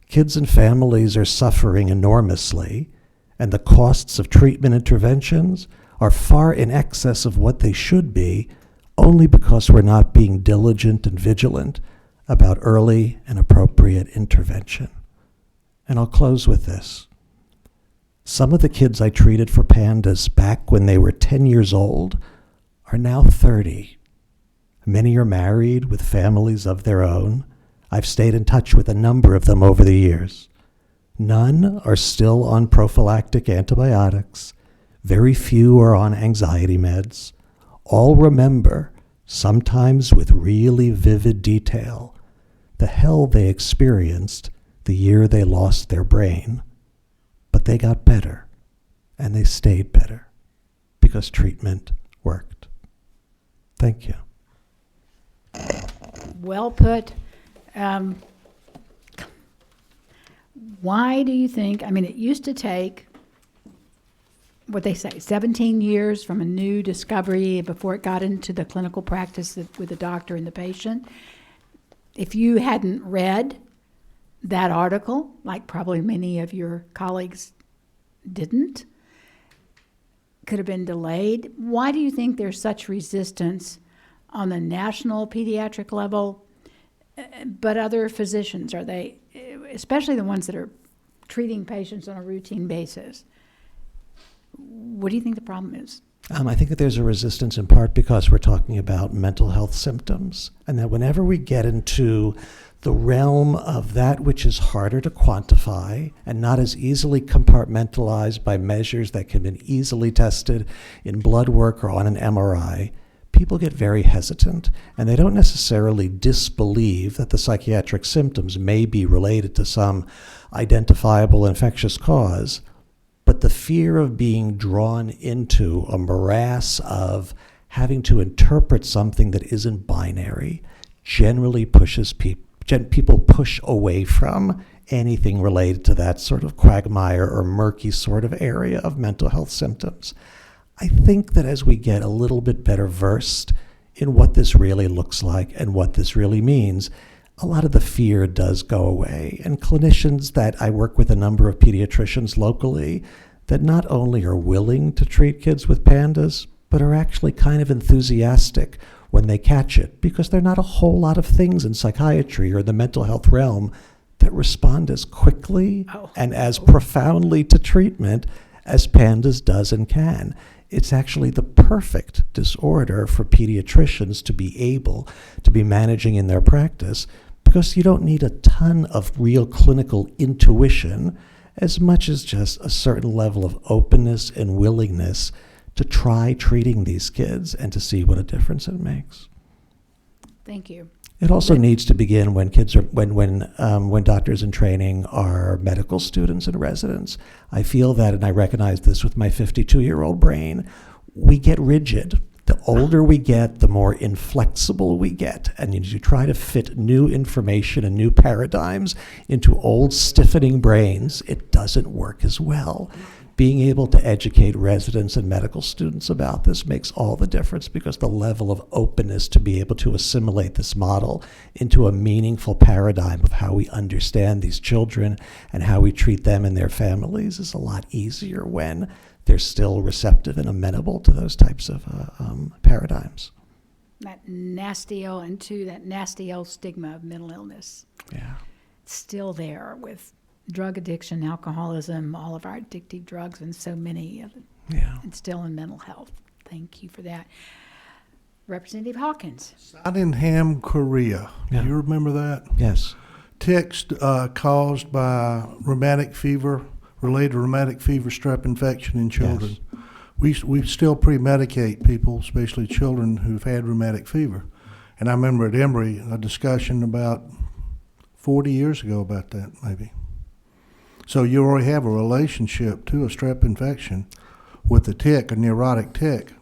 Kids and families are suffering enormously, and the costs of treatment interventions are far in excess of what they should be, only because we're not being diligent and vigilant about early and appropriate intervention. And I'll close with this. Some of the kids I treated for PANDAS back when they were 10 years old are now 30. Many are married with families of their own. I've stayed in touch with a number of them over the years. None are still on prophylactic antibiotics. Very few are on anxiety meds. All remember, sometimes with really vivid detail, the hell they experienced the year they lost their brain. But they got better, and they stayed better, because treatment worked. Thank you. Well put. Why do you think, I mean, it used to take, what they say, 17 years from a new discovery before it got into the clinical practice with the doctor and the patient. If you hadn't read that article, like probably many of your colleagues didn't, could have been delayed. Why do you think there's such resistance on the national pediatric level, but other physicians, are they, especially the ones that are treating patients on a routine basis? What do you think the problem is? I think that there's a resistance in part because we're talking about mental health symptoms, and that whenever we get into the realm of that which is harder to quantify and not as easily compartmentalized by measures that can be easily tested in blood work or on an MRI, people get very hesitant, and they don't necessarily disbelieve that the psychiatric symptoms may be related to some identifiable infectious cause, but the fear of being drawn into a morass of having to interpret something that isn't binary generally pushes people push away from anything related to that sort of quagmire or murky sort of area of mental health symptoms. I think that as we get a little bit better versed in what this really looks like and what this really means, a lot of the fear does go away. And clinicians that I work with, a number of pediatricians locally, that not only are willing to treat kids with PANDAS, but are actually kind of enthusiastic when they catch it, because there are not a whole lot of things in psychiatry or the mental health realm that respond as quickly and as profoundly to treatment as PANDAS does and can. It's actually the perfect disorder for pediatricians to be able to be managing in their practice, because you don't need a ton of real clinical intuition as much as just a certain level of openness and willingness to try treating these kids and to see what a difference it makes. Thank you. It also needs to begin when kids are when doctors in training are medical students and residents. I feel that, and I recognize this with my 52-year-old brain, we get rigid The older we get, the more inflexible we get. And you try to fit new information and new paradigms into old stiffening brains, it doesn't work as well. Being able to educate residents and medical students about this makes all the difference, because the level of openness to be able to assimilate this model into a meaningful paradigm of how we understand these children and how we treat them and their families is a lot easier when they're still receptive and amenable to those types of paradigms. That nasty old, and two, that nasty old stigma of mental illness. Yeah. It's still there with drug addiction, alcoholism, all of our addictive drugs, and so many of it. Yeah. It's still in mental health. Thank you for that. Representative Hawkins. Sydenham, Korea. Yeah. Do you remember that? Yes. Tics caused by rheumatic fever, related rheumatic fever, strep infection in children. Yes. We still pre-medicate people, especially children who've had rheumatic fever. And I remember at Emory a discussion about 40 years ago about that, maybe. So you already have a relationship to a strep infection with a tick, a neurotic tick,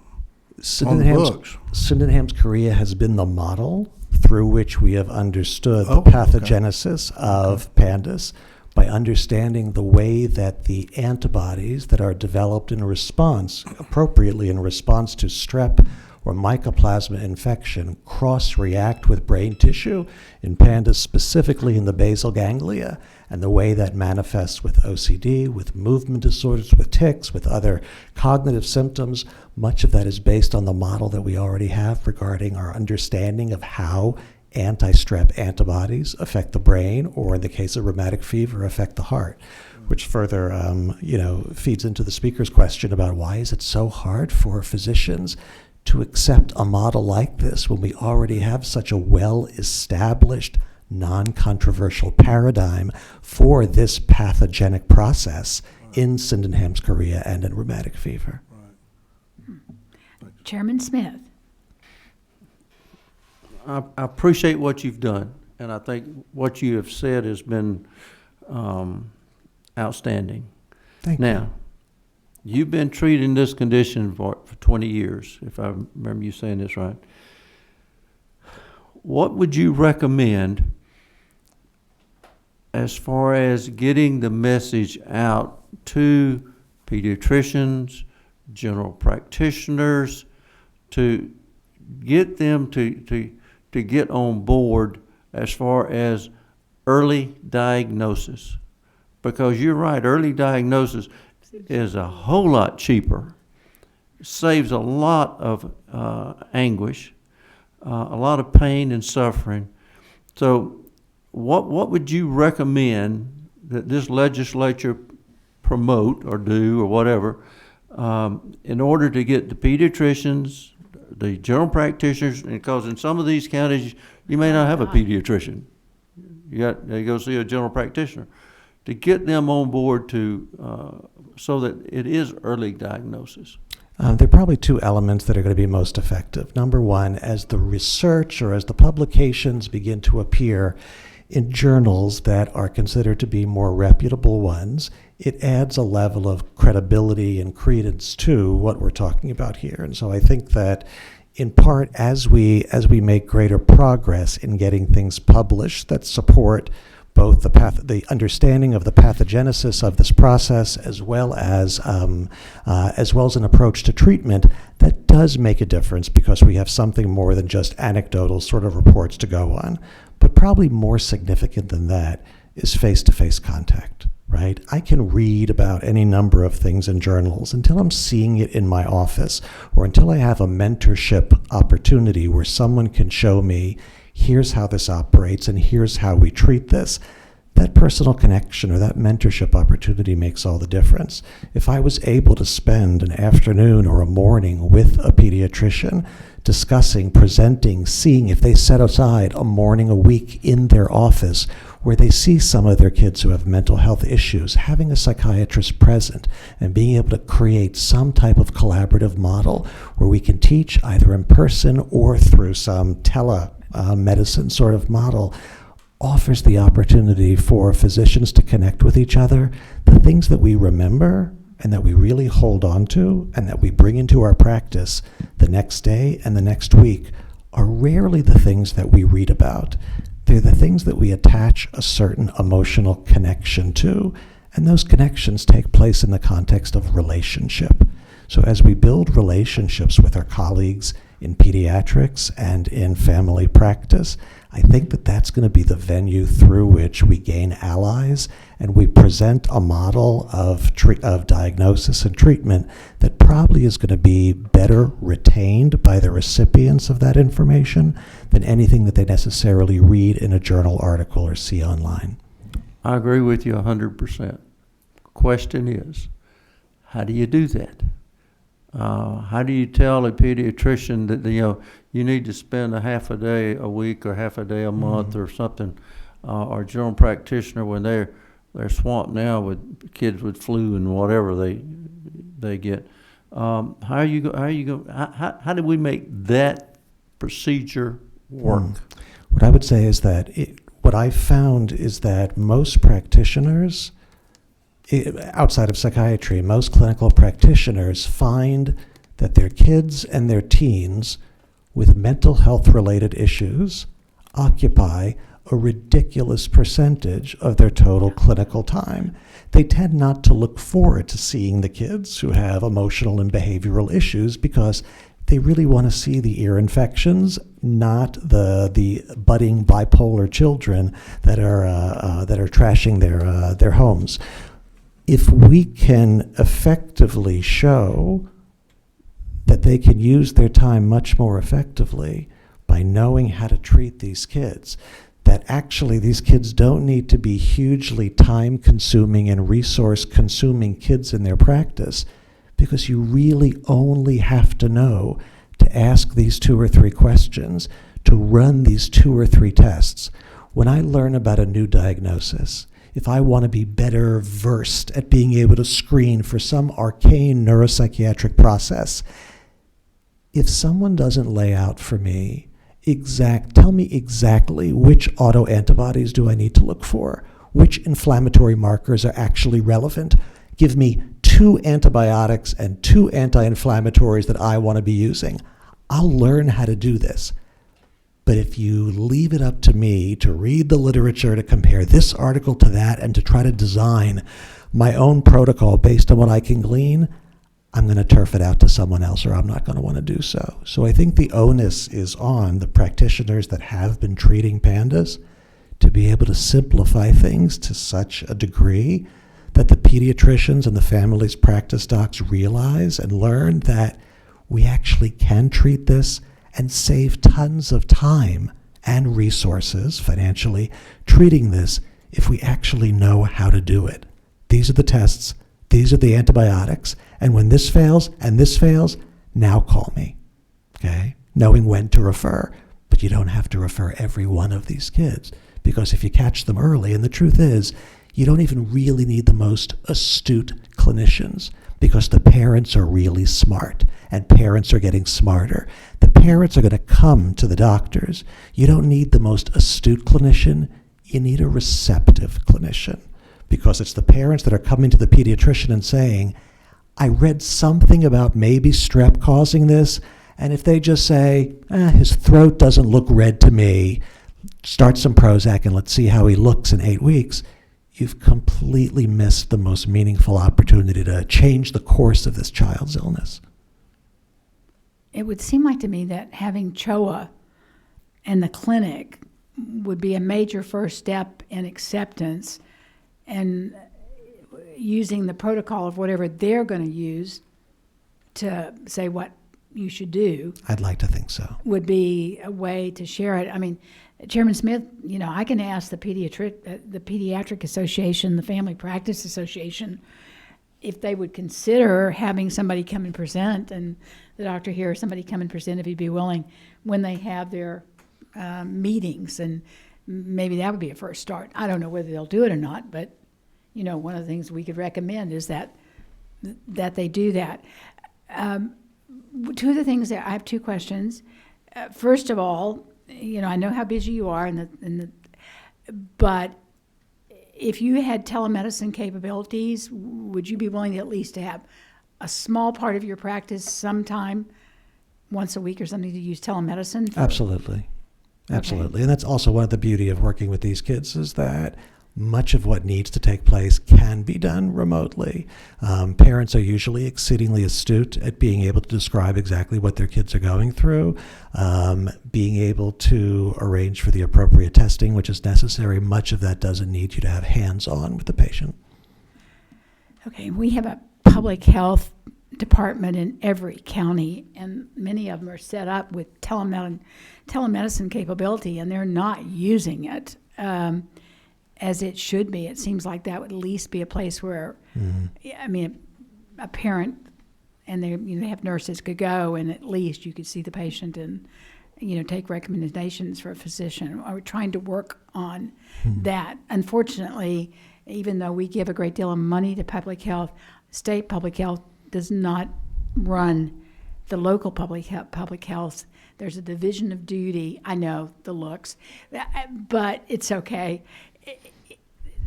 on the books. Sydenham's Korea has been the model through which we have understood the Oh, okay. pathogenesis of PANDAS by understanding the way that the antibodies that are developed in response, appropriately in response to strep or mycoplasma infection, cross-react with brain tissue in pandas, specifically in the basal ganglia, and the way that manifests with OCD, with movement disorders, with tics, with other cognitive symptoms. Much of that is based on the model that we already have regarding our understanding of how anti-strep antibodies affect the brain, or in the case of rheumatic fever, affect the heart, which further feeds into the speaker's question about why is it so hard for physicians to accept a model like this when we already have such a well-established, non-controversial paradigm for this pathogenic process in Sydenham's Korea and in rheumatic fever. Chairman Smith. I appreciate what you've done, and I think what you have said has been outstanding. Thank you. Now, you've been treating this condition for 20 years, if I remember you saying this right. What would you recommend as far as getting the message out to pediatricians, general practitioners, to get them to get on board as far as early diagnosis? Because you're right, early diagnosis is a whole lot cheaper, saves a lot of anguish, a lot of pain and suffering. So what would you recommend that this legislature promote or do or whatever in order to get the pediatricians, the general practitioners, because in some of these counties you may not have a pediatrician. You go see a general practitioner, to get them on board to so that it is early diagnosis. There are probably two elements that are going to be most effective. Number one, as the research or as the publications begin to appear in journals that are considered to be more reputable ones, it adds a level of credibility and credence to what we're talking about here. And so I think that in part, as we make greater progress in getting things published that support both the understanding of the pathogenesis of this process, as well as an approach to treatment, that does make a difference, because we have something more than just anecdotal sort of reports to go on. But probably more significant than that is face-to-face contact, right? I can read about any number of things in journals until I'm seeing it in my office, or until I have a mentorship opportunity where someone can show me, here's how this operates and here's how we treat this. That personal connection or that mentorship opportunity makes all the difference. If I was able to spend an afternoon or a morning with a pediatrician discussing, presenting, seeing if they set aside a morning a week in their office where they see some of their kids who have mental health issues, having a psychiatrist present and being able to create some type of collaborative model where we can teach either in person or through some telemedicine sort of model, offers the opportunity for physicians to connect with each other. The things that we remember and that we really hold on to and that we bring into our practice the next day and the next week are rarely the things that we read about. They're the things that we attach a certain emotional connection to, and those connections take place in the context of relationship. So as we build relationships with our colleagues in pediatrics and in family practice, I think that that's going to be the venue through which we gain allies and we present a model of diagnosis and treatment that probably is going to be better retained by the recipients of that information than anything that they necessarily read in a journal article or see online. I agree with you 100%. Question is, how do you do that? How do you tell a pediatrician that, you need to spend a half a day a week or half a day a month or something, or general practitioner when they're swamped now with kids with flu and whatever they get? How do we make that procedure work? What I would say is that what I've found is that most practitioners, outside of psychiatry, most clinical practitioners find that their kids and their teens with mental health related issues occupy a ridiculous percentage of their total clinical time. They tend not to look forward to seeing the kids who have emotional and behavioral issues because they really want to see the ear infections, not the budding bipolar children that are trashing their homes. If we can effectively show that they can use their time much more effectively by knowing how to treat these kids, that actually these kids don't need to be hugely time-consuming and resource-consuming kids in their practice, because you really only have to know to ask these 2 or 3 questions, to run these 2 or 3 tests. When I learn about a new diagnosis, if I want to be better versed at being able to screen for some arcane neuropsychiatric process, if someone doesn't lay out for me tell me exactly which autoantibodies do I need to look for, which inflammatory markers are actually relevant, give me 2 antibiotics and 2 anti-inflammatories that I want to be using, I'll learn how to do this. But if you leave it up to me to read the literature, to compare this article to that, and to try to design my own protocol based on what I can glean, I'm going to turf it out to someone else, or I'm not going to want to do so. So I think the onus is on the practitioners that have been treating PANDAS to be able to simplify things to such a degree that the pediatricians and the families practice docs realize and learn that we actually can treat this and save tons of time and resources financially treating this if we actually know how to do it. These are the tests, these are the antibiotics, and when this fails and this fails, now call me, okay? Knowing when to refer, but you don't have to refer every one of these kids, because if you catch them early, and the truth is, you don't even really need the most astute clinicians, because the parents are really smart, and parents are getting smarter. The parents are going to come to the doctors. You don't need the most astute clinician. You need a receptive clinician, because it's the parents that are coming to the pediatrician and saying, I read something about maybe strep causing this, and if they just say, his throat doesn't look red to me, start some Prozac and let's see how he looks in 8 weeks, you've completely missed the most meaningful opportunity to change the course of this child's illness. It would seem like to me that having CHOA and the clinic would be a major first step in acceptance and using the protocol of whatever they're going to use to say what you should do. I'd like to think so. Would be a way to share it. I mean, Chairman Smith, I can ask the Pediatric Association, the Family Practice Association, if they would consider having somebody come and present, and the doctor here, somebody come and present if he'd be willing, when they have their meetings, and maybe that would be a first start. I don't know whether they'll do it or not, but one of the things we could recommend is that they do that. Two of the things that I have 2 questions. First of all, I know how busy you are, but if you had telemedicine capabilities, would you be willing to at least to have a small part of your practice sometime, once a week or something, to use telemedicine? Absolutely. Absolutely. And that's also one of the beauty of working with these kids is that much of what needs to take place can be done remotely. Parents are usually exceedingly astute at being able to describe exactly what their kids are going through, being able to arrange for the appropriate testing, which is necessary. Much of that doesn't need you to have hands-on with the patient. Okay, we have a public health department in every county, and many of them are set up with telemedicine capability, and they're not using it as it should be. It seems like that would at least be a place where, I mean, a parent and they have nurses could go, and at least you could see the patient and take recommendations for a physician. We're trying to work on that. Unfortunately, even though we give a great deal of money to public health, state public health does not run the local public health. There's a division of duty. I know the looks, but it's okay.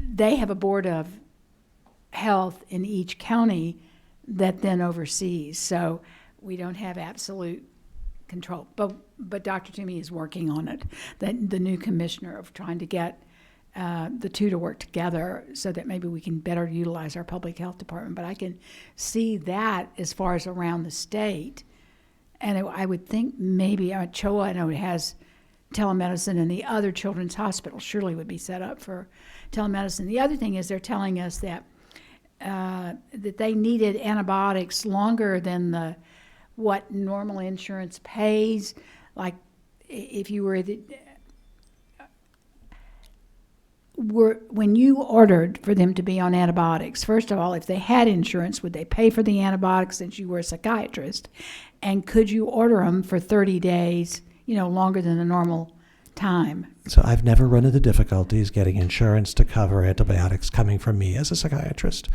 They have a board of health in each county that then oversees. So we don't have absolute control. But Dr. Toomey is working on it. The new commissioner of trying to get the two to work together so that maybe we can better utilize our public health department. But I can see that as far as around the state. And I would think maybe CHOA, I know it has telemedicine, and the other children's hospital surely would be set up for telemedicine. The other thing is they're telling us that that they needed antibiotics longer than what normal insurance pays. Like if you when you ordered for them to be on antibiotics, first of all, if they had insurance, would they pay for the antibiotics since you were a psychiatrist? And could you order them for 30 days, longer than the normal time? So I've never run into difficulties getting insurance to cover antibiotics coming from me as a psychiatrist.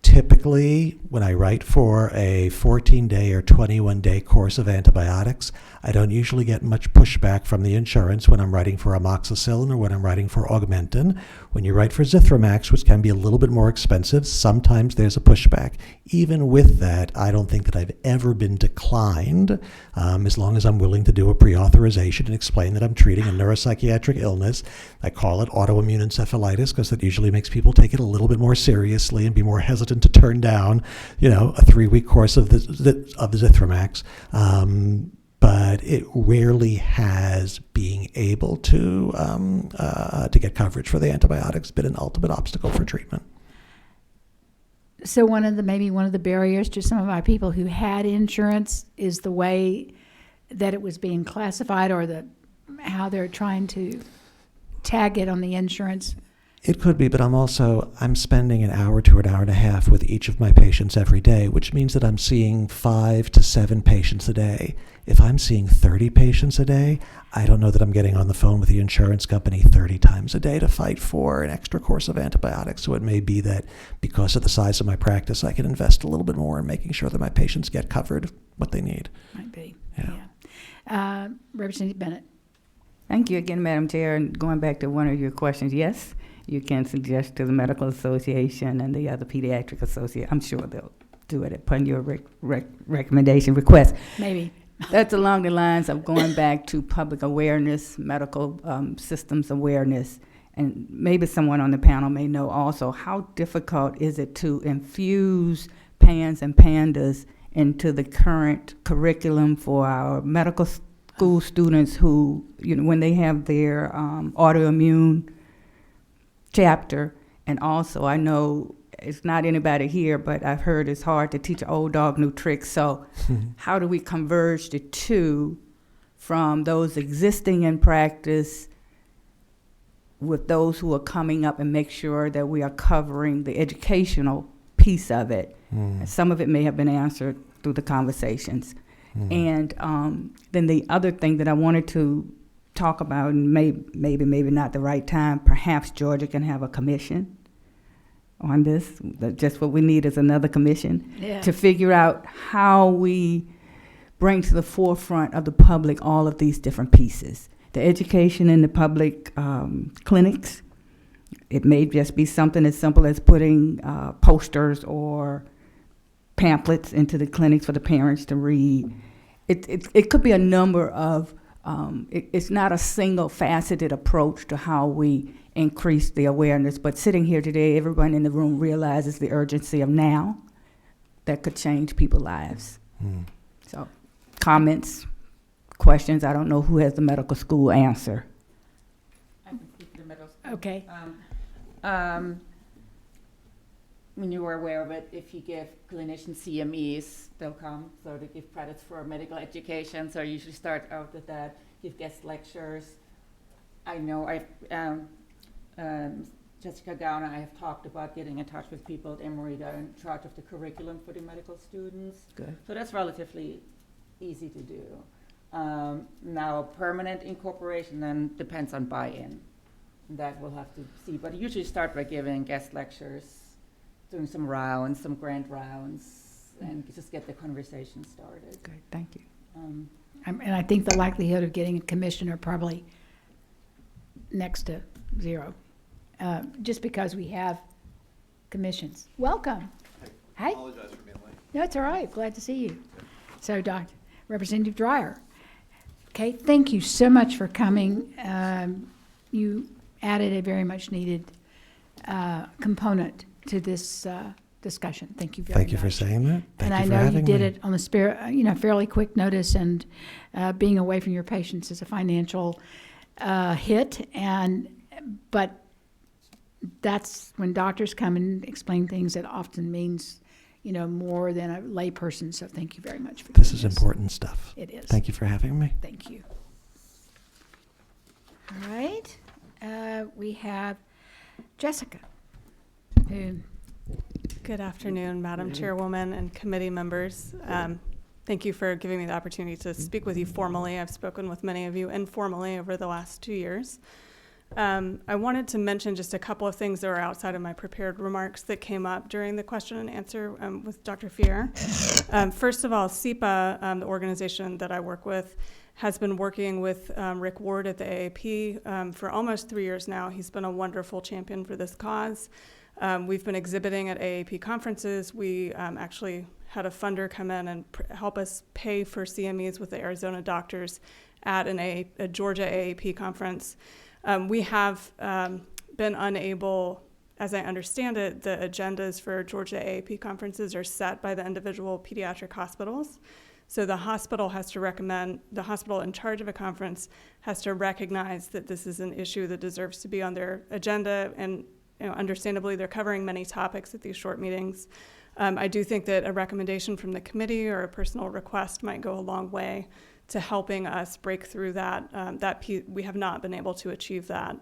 Typically, when I write for a 14-day or 21-day course of antibiotics, I don't usually get much pushback from the insurance when I'm writing for amoxicillin or when I'm writing for Augmentin. When you write for Zithromax, which can be a little bit more expensive, sometimes there's a pushback. Even with that, I don't think that I've ever been declined, as long as I'm willing to do a pre-authorization and explain that I'm treating a neuropsychiatric illness. I call it autoimmune encephalitis because that usually makes people take it a little bit more seriously and be more hesitant to turn down, a 3-week course of the Zithromax. But it rarely has being able to get coverage for the antibiotics been an ultimate obstacle for treatment. So maybe one of the barriers to some of our people who had insurance is the way that it was being classified, or how they're trying to tag it on the insurance. It could be, but I'm spending an hour to an hour and a half with each of my patients every day, which means that I'm seeing 5 to 7 patients a day. If I'm seeing 30 patients a day, I don't know that I'm getting on the phone with the insurance company 30 times a day to fight for an extra course of antibiotics. So it may be that because of the size of my practice, I can invest a little bit more in making sure that my patients get covered what they need. Might be, yeah. Representative Bennett. Thank you again, Madam Chair. And going back to one of your questions, yes, you can suggest to the Medical Association and the other Pediatric Association. I'm sure they'll do it upon your recommendation request. Maybe. That's along the lines of going back to public awareness, medical systems awareness, and maybe someone on the panel may know also how difficult is it to infuse PANS and PANDAS into the current curriculum for our medical school students who, when they have their autoimmune chapter. And also, I know it's not anybody here, but I've heard it's hard to teach an old dog new tricks. So how do we converge the two from those existing in practice with those who are coming up and make sure that we are covering the educational piece of it? And some of it may have been answered through the conversations. And then the other thing that I wanted to talk about, and maybe not the right time, perhaps Georgia can have a commission on this. Just what we need is another commission to figure out how we bring to the forefront of the public all of these different pieces. The education in the public clinics, It may just be something as simple as putting posters or pamphlets into the clinics for the parents to read. It could be a number of, it's not a single faceted approach to how we increase the awareness, but sitting here today, everyone in the room realizes the urgency of now that could change people's lives. So, comments, questions, I don't know who has the medical school answer. I can speak to the middle school. Okay. When you were aware of it, if you give clinicians CMEs, they'll come. So they give credits for medical education. So I usually start out with that, give guest lectures. I know Jessica Gown and I have talked about getting in touch with people at Emory that are in charge of the curriculum for the medical students. Good. So that's relatively easy to do. Now, permanent incorporation then depends on buy-in. That we'll have to see. But I usually start by giving guest lectures, doing some rounds, some grant rounds, and just get the conversation started. Good, thank you. And I think the likelihood of getting a commissioner probably next to zero, just because we have commissions. Welcome. Hey. Apologize for being late. No, it's all right. Glad to see you. So, Representative Dreyer. Okay, thank you so much for coming. You added a very much needed component to this discussion. Thank you very much. Thank you for saying that. Thank And you I for know you having did me. it on the fairly quick notice, and being away from your patients is a financial hit. But that's when doctors come and explain things, that often means, more than a layperson. So thank you very much for doing This is important stuff. It is. Thank you for having me. Thank you. All right. We have Jessica, who Good afternoon, Madam Chairwoman and committee members. Thank you for giving me the opportunity to speak with you formally. I've spoken with many of you informally over the last 2 years. I wanted to mention just a couple of things that are outside of my prepared remarks that came up during the question and answer with Dr. Fier. First of all, SEPA, the organization that I work with, has been working with Rick Ward at the AAP for almost 3 years now. He's been a wonderful champion for this cause. We've been exhibiting at AAP conferences. We actually had a funder come in and help us pay for CMEs with the Arizona doctors at a Georgia AAP conference. We have been unable, as I understand it, the agendas for Georgia AAP conferences are set by the individual pediatric hospitals. So the hospital has to recommend, the hospital in charge of a conference has to recognize that this is an issue that deserves to be on their agenda, and understandably, they're covering many topics at these short meetings. I do think that a recommendation from the committee or a personal request might go a long way to helping us break through that. We have not been able to achieve that.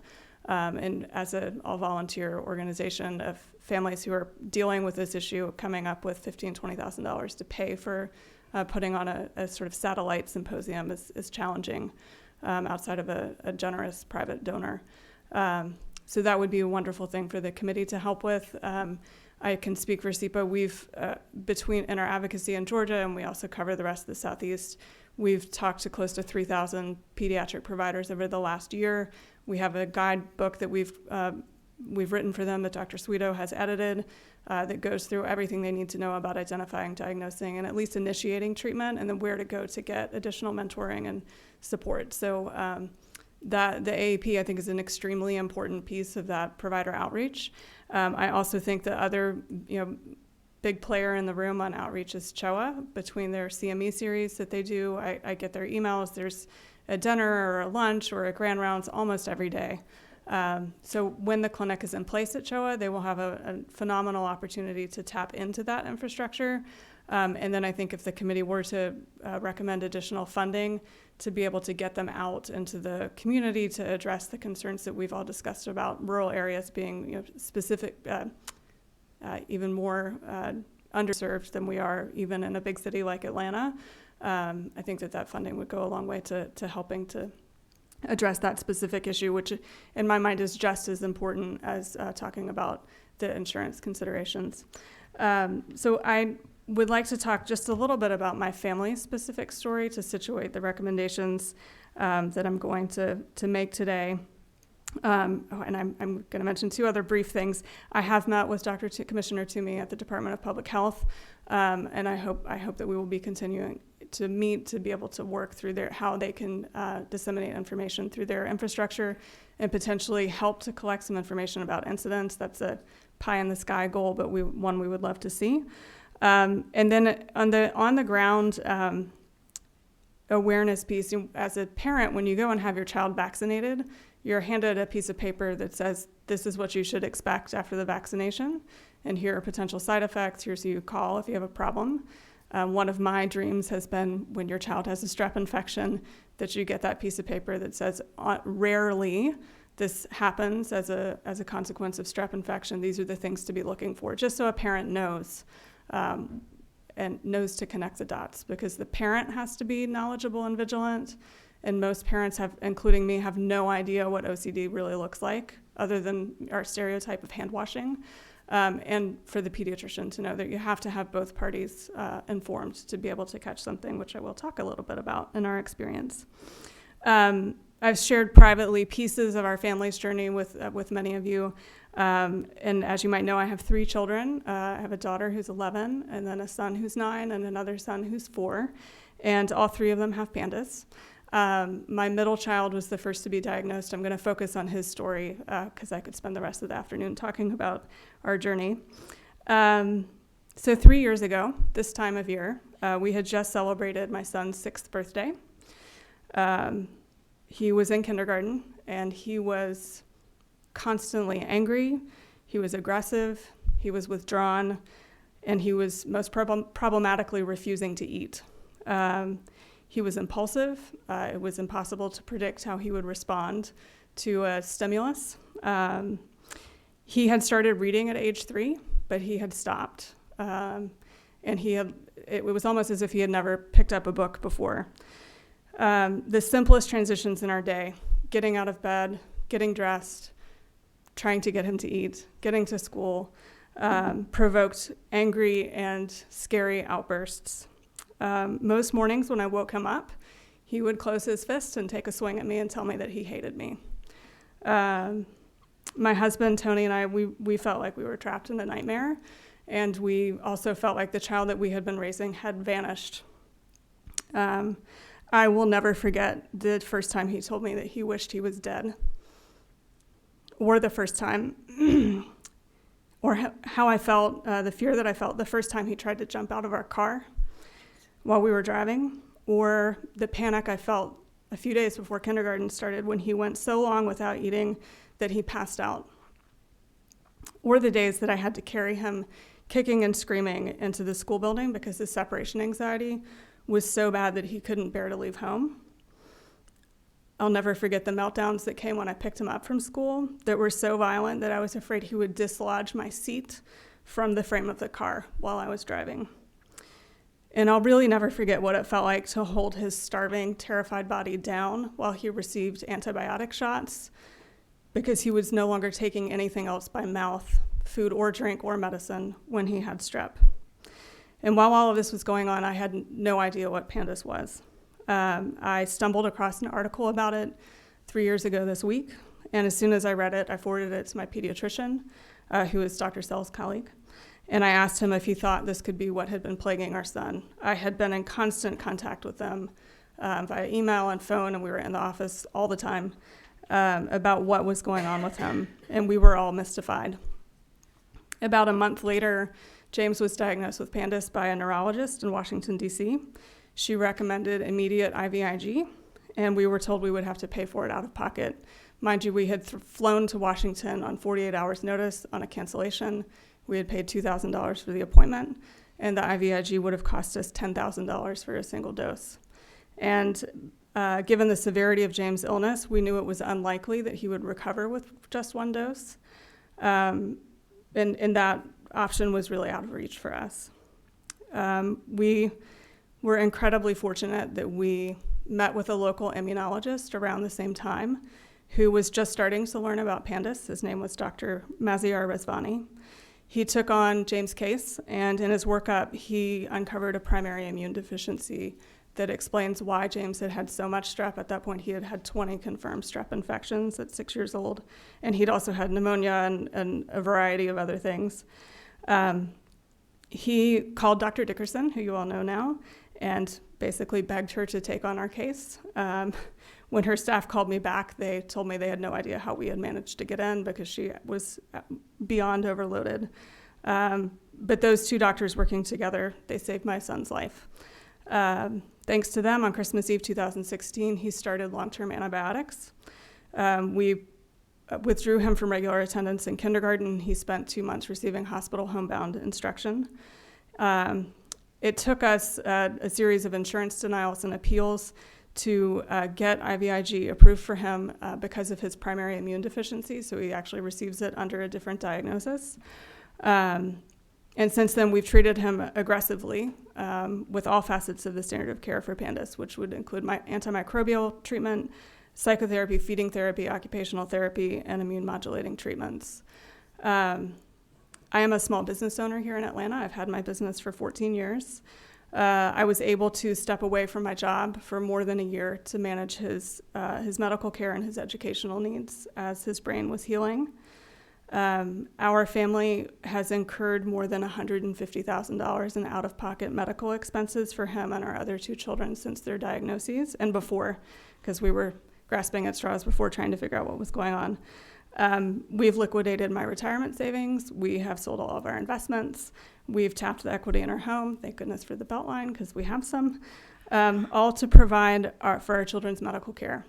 And as an all-volunteer organization of families who are dealing with this issue, coming up with $15,000, $20,000 to pay for putting on a sort of satellite symposium is challenging outside of a generous private donor. So that would be a wonderful thing for the committee to help with. I can speak for SEPA. We've, in our advocacy in Georgia, and we also cover the rest of the Southeast, we've talked to close to 3,000 pediatric providers over the last year. We have a guidebook that we've written for them that Dr. Sweeto has edited that goes through everything they need to know about identifying, diagnosing, and at least initiating treatment, and then where to go to get additional mentoring and support. So that the AAP, I think, is an extremely important piece of that provider outreach. I also think the other, big player in the room on outreach is CHOA. Between their CME series that they do, I get their emails. There's a dinner or a lunch or a grand rounds almost every day. So when the clinic is in place at CHOA, they will have a phenomenal opportunity to tap into that infrastructure. And then I think if the committee were to recommend additional funding to be able to get them out into the community to address the concerns that we've all discussed about rural areas being specific, even more underserved than we are even in a big city like Atlanta, I think that funding would go a long way to helping to address that specific issue, which in my mind is just as important as talking about the insurance considerations. So I would like to talk just a little bit about my family-specific story to situate the recommendations that I'm going to make today. And I'm going to mention two other brief things. I have met with Commissioner Toomey at the Department of Public Health, and I hope that we will be continuing to meet to be able to work through how they can disseminate information through their infrastructure and potentially help to collect some information about incidents. That's a pie in the sky goal, but one we would love to see. And then on the ground awareness piece, as a parent, when you go and have your child vaccinated, you're handed a piece of paper that says, this is what you should expect after the vaccination, and here are potential side effects. Here's who you call if you have a problem. One of my dreams has been when your child has a strep infection, that you get that piece of paper that says, rarely this happens as a consequence of strep infection. These are the things to be looking for, just so a parent knows and knows to connect the dots, because the parent has to be knowledgeable and vigilant. And most parents including me, have no idea what OCD really looks like, other than our stereotype of hand washing. And for the pediatrician to know that you have to have both parties informed to be able to catch something, which I will talk a little bit about in our experience. I've shared privately pieces of our family's journey with many of you. And as you might know, I have 3 children. I have a daughter who's 11, and then a son who's 9, and another son who's 4. And all 3 of them have PANDAS. My middle child was the first to be diagnosed. I'm going to focus on his story because I could spend the rest of the afternoon talking about our journey. So 3 years ago, this time of year, we had just celebrated my son's 6th birthday. He was in kindergarten, and he was constantly angry. He was aggressive. He was withdrawn, and he was most problematically refusing to eat. He was impulsive. It was impossible to predict how he would respond to a stimulus. He had started reading at age 3, but he had stopped. And it was almost as if he had never picked up a book before. The simplest transitions in our day, getting out of bed, getting dressed, trying to get him to eat, getting to school, provoked angry and scary outbursts. Most mornings when I woke him up, he would close his fist and take a swing at me and tell me that he hated me. My husband, Tony, and I, we felt like we were trapped in a nightmare, and we also felt like the child that we had been raising had vanished. I will never forget the first time he told me that he wished he was dead, or the first time, or how I felt, the fear that I felt the first time he tried to jump out of our car while we were driving, or the panic I felt a few days before kindergarten started when he went so long without eating that he passed out, or the days that I had to carry him kicking and screaming into the school building because his separation anxiety was so bad that he couldn't bear to leave home. I'll never forget the meltdowns that came when I picked him up from school that were so violent that I was afraid he would dislodge my seat from the frame of the car while I was driving. And I'll really never forget what it felt like to hold his starving, terrified body down while he received antibiotic shots, because he was no longer taking anything else by mouth, food or drink or medicine, when he had strep. And while all of this was going on, I had no idea what PANDAS was. I stumbled across an article about it 3 years ago this week, and as soon as I read it, I forwarded it to my pediatrician, who is Dr. Sell's colleague. And I asked him if he thought this could be what had been plaguing our son. I had been in constant contact with them via email and phone, and we were in the office all the time about what was going on with him, and we were all mystified. About a month later, James was diagnosed with PANDAS by a neurologist in Washington, D.C. She recommended immediate IVIG, and we were told we would have to pay for it out of pocket. Mind you, we had flown to Washington on 48 hours notice on a cancellation. We had paid $2,000 for the appointment, and the IVIG would have cost us $10,000 for a single dose. And given the severity of James' illness, we knew it was unlikely that he would recover with just one dose, and that option was really out of reach for us. We were incredibly fortunate that we met with a local immunologist around the same time who was just starting to learn about PANDAS. His name was Dr. Maziar Rezvani. He took on James' case, and in his workup, he uncovered a primary immune deficiency that explains why James had had so much strep. At that point, he had had 20 confirmed strep infections at 6 years old, and he'd also had pneumonia and a variety of other things. He called Dr. Dickerson, who you all know now, and basically begged her to take on our case. When her staff called me back, they told me they had no idea how we had managed to get in because she was beyond overloaded. But those two doctors working together, they saved my son's life. Thanks to them, on Christmas Eve 2016, he started long-term antibiotics. We withdrew him from regular attendance in kindergarten. He spent 2 months receiving hospital homebound instruction. It took us a series of insurance denials and appeals to get IVIG approved for him because of his primary immune deficiency, so he actually receives it under a different diagnosis. And since then, we've treated him aggressively with all facets of the standard of care for PANDAS, which would include antimicrobial treatment, psychotherapy, feeding therapy, occupational therapy, and immune modulating treatments. I am a small business owner here in Atlanta. I've had my business for 14 years. I was able to step away from my job for more than a year to manage his medical care and his educational needs as his brain was healing. Our family has incurred more than $150,000 in out-of-pocket medical expenses for him and our other two children since their diagnoses and before, because we were grasping at straws before trying to figure out what was going on. We've liquidated my retirement savings. We have sold all of our investments. We've tapped the equity in our home. Thank goodness for the Beltline, because we have some, all to provide for our children's medical care.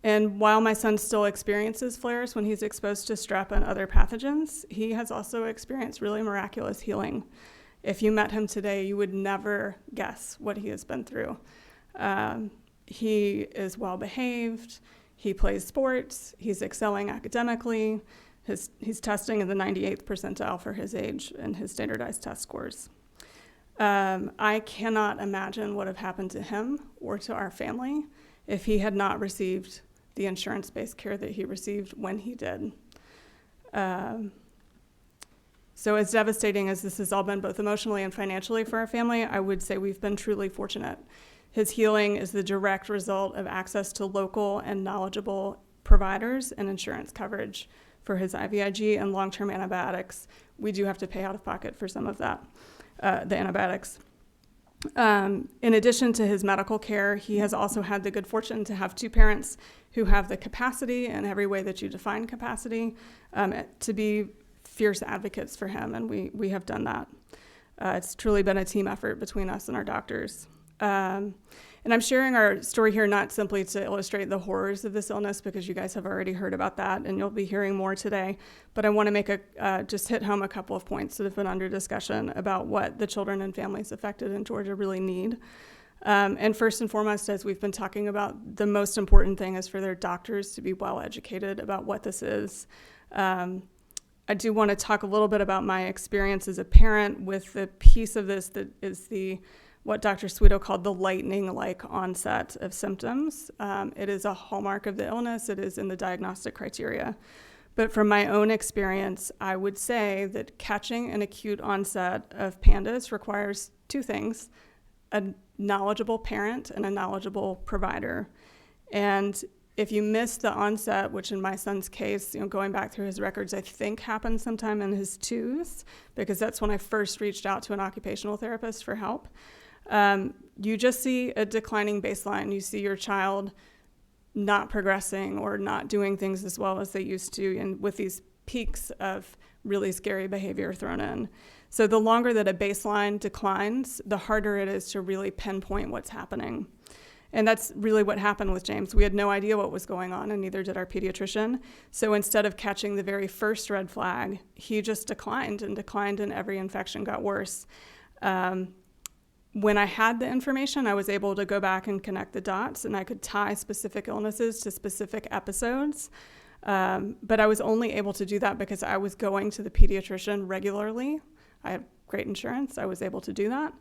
And while my son still experiences flares when he's exposed to strep and other pathogens, he has also experienced really miraculous healing. If you met him today, you would never guess what he has been through. He is well behaved. He plays sports. He's excelling academically. He's testing in the 98th percentile for his age and his standardized test scores. I cannot imagine what have happened to him or to our family if he had not received the insurance-based care that he received when he did. So as devastating as this has all been, both emotionally and financially for our family, I would say we've been truly fortunate. His healing is the direct result of access to local and knowledgeable providers and insurance coverage for his IVIG and long-term antibiotics. We do have to pay out of pocket for some of that, the antibiotics. In addition to his medical care, he has also had the good fortune to have two parents who have the capacity, in every way that you define capacity, to be fierce advocates for him, and we have done that. It's truly been a team effort between us and our doctors. And I'm sharing our story here not simply to illustrate the horrors of this illness, because you guys have already heard about that and you'll be hearing more today, but I want to make just hit home a couple of points that have been under discussion about what the children and families affected in Georgia really need. And first and foremost, as we've been talking about, the most important thing is for their doctors to be well educated about what this is. I do want to talk a little bit about my experience as a parent with the piece of this that is what Dr. Sweeto called the lightning-like onset of symptoms. It is a hallmark of the illness. It is in the diagnostic criteria. But from my own experience, I would say that catching an acute onset of PANDAS requires two things: a knowledgeable parent and a knowledgeable provider. And if you miss the onset, which in my son's case, going back through his records, I think happened sometime in his 2s, because that's when I first reached out to an occupational therapist for help. You just see a declining baseline. You see your child not progressing or not doing things as well as they used to, and with these peaks of really scary behavior thrown in. So the longer that a baseline declines, the harder it is to really pinpoint what's happening. And that's really what happened with James. We had no idea what was going on, and neither did our pediatrician. So instead of catching the very first red flag, he just declined, and every infection got worse. When I had the information, I was able to go back and connect the dots, and I could tie specific illnesses to specific episodes. But I was only able to do that because I was going to the pediatrician regularly. I have great insurance. I was able to do that.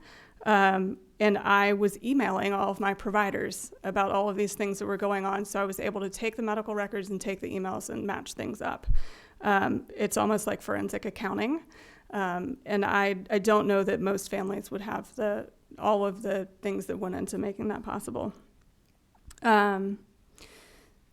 And I was emailing all of my providers about all of these things that were going on. So I was able to take the medical records and take the emails and match things up. It's almost like forensic accounting. And I don't know that most families would have the all of the things that went into making that possible.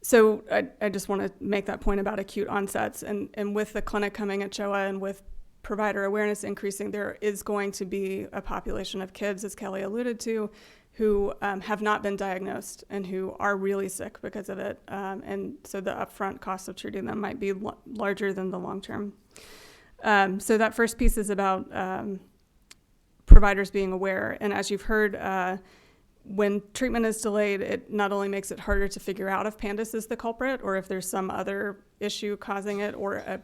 So I just want to make that point about acute onsets. And with the clinic coming at CHOA and with provider awareness increasing, there is going to be a population of kids, as Kelly alluded to, who have not been diagnosed and who are really sick because of it. And so the upfront cost of treating them might be larger than the long term. So that first piece is about providers being aware. And as you've heard, when treatment is delayed, it not only makes it harder to figure out if PANDAS is the culprit or if there's some other issue causing it or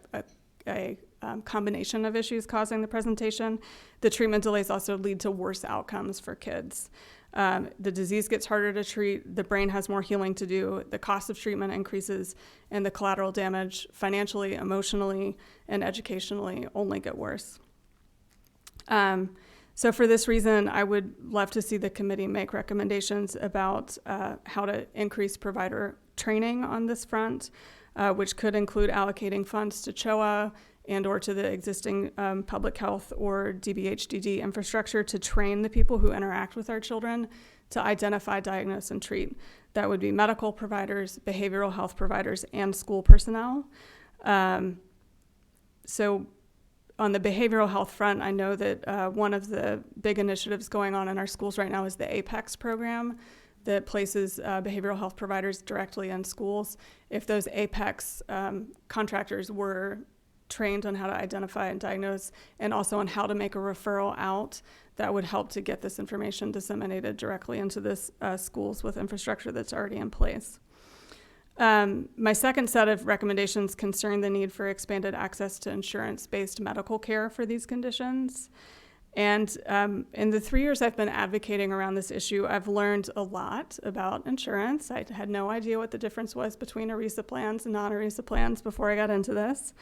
a combination of issues causing the presentation, the treatment delays also lead to worse outcomes for kids. The disease gets harder to treat, the brain has more healing to do, the cost of treatment increases, and the collateral damage financially, emotionally, and educationally only get worse. So for this reason, I would love to see the committee make recommendations about how to increase provider training on this front, which could include allocating funds to CHOA and or to the existing public health or DBHDD infrastructure to train the people who interact with our children to identify, diagnose, and treat. That would be medical providers, behavioral health providers, and school personnel. So on the behavioral health front, I know that one of the big initiatives going on in our schools right now is the APEX program that places behavioral health providers directly in schools. If those APEX contractors were trained on how to identify and diagnose and also on how to make a referral out, that would help to get this information disseminated directly into this schools with infrastructure that's already in place. My second set of recommendations concern the need for expanded access to insurance-based medical care for these conditions. And in the 3 years I've been advocating around this issue, I've learned a lot about insurance. I had no idea what the difference was between ERISA plans and non-ERISA plans before I got into this.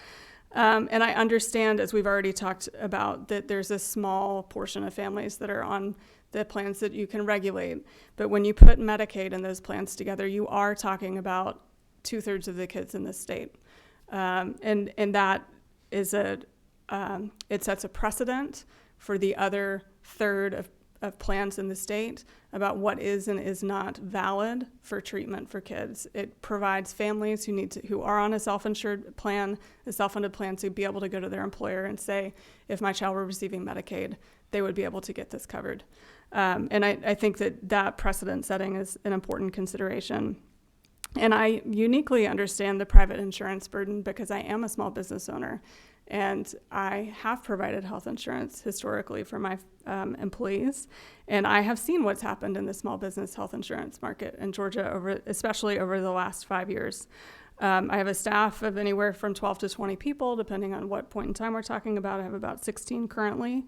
And I understand, as we've already talked about, that there's a small portion of families that are on the plans that you can regulate. But when you put Medicaid and those plans together, you are talking about 2/3 of the kids in the state. And that is it sets a precedent for the other third of plans in the state about what is and is not valid for treatment for kids. It provides families who are on a self-insured plan, a self-funded plan, to be able to go to their employer and say, if my child were receiving Medicaid, they would be able to get this covered. And I think that precedent setting is an important consideration. And I uniquely understand the private insurance burden because I am a small business owner. And I have provided health insurance historically for my employees. And I have seen what's happened in the small business health insurance market in Georgia, especially over the last 5 years. I have a staff of anywhere from 12 to 20 people, depending on what point in time we're talking about. I have about 16 currently.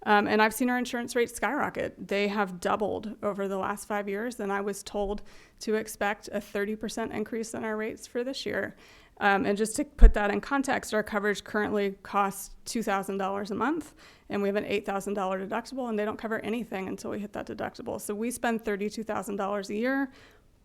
And I've seen our insurance rates skyrocket. They have doubled over the last 5 years, and I was told to expect a 30% increase in our rates for this year. And just to put that in context, our coverage currently costs $2,000 a month, and we have an $8,000 deductible, and they don't cover anything until we hit that deductible. So we spend $32,000 a year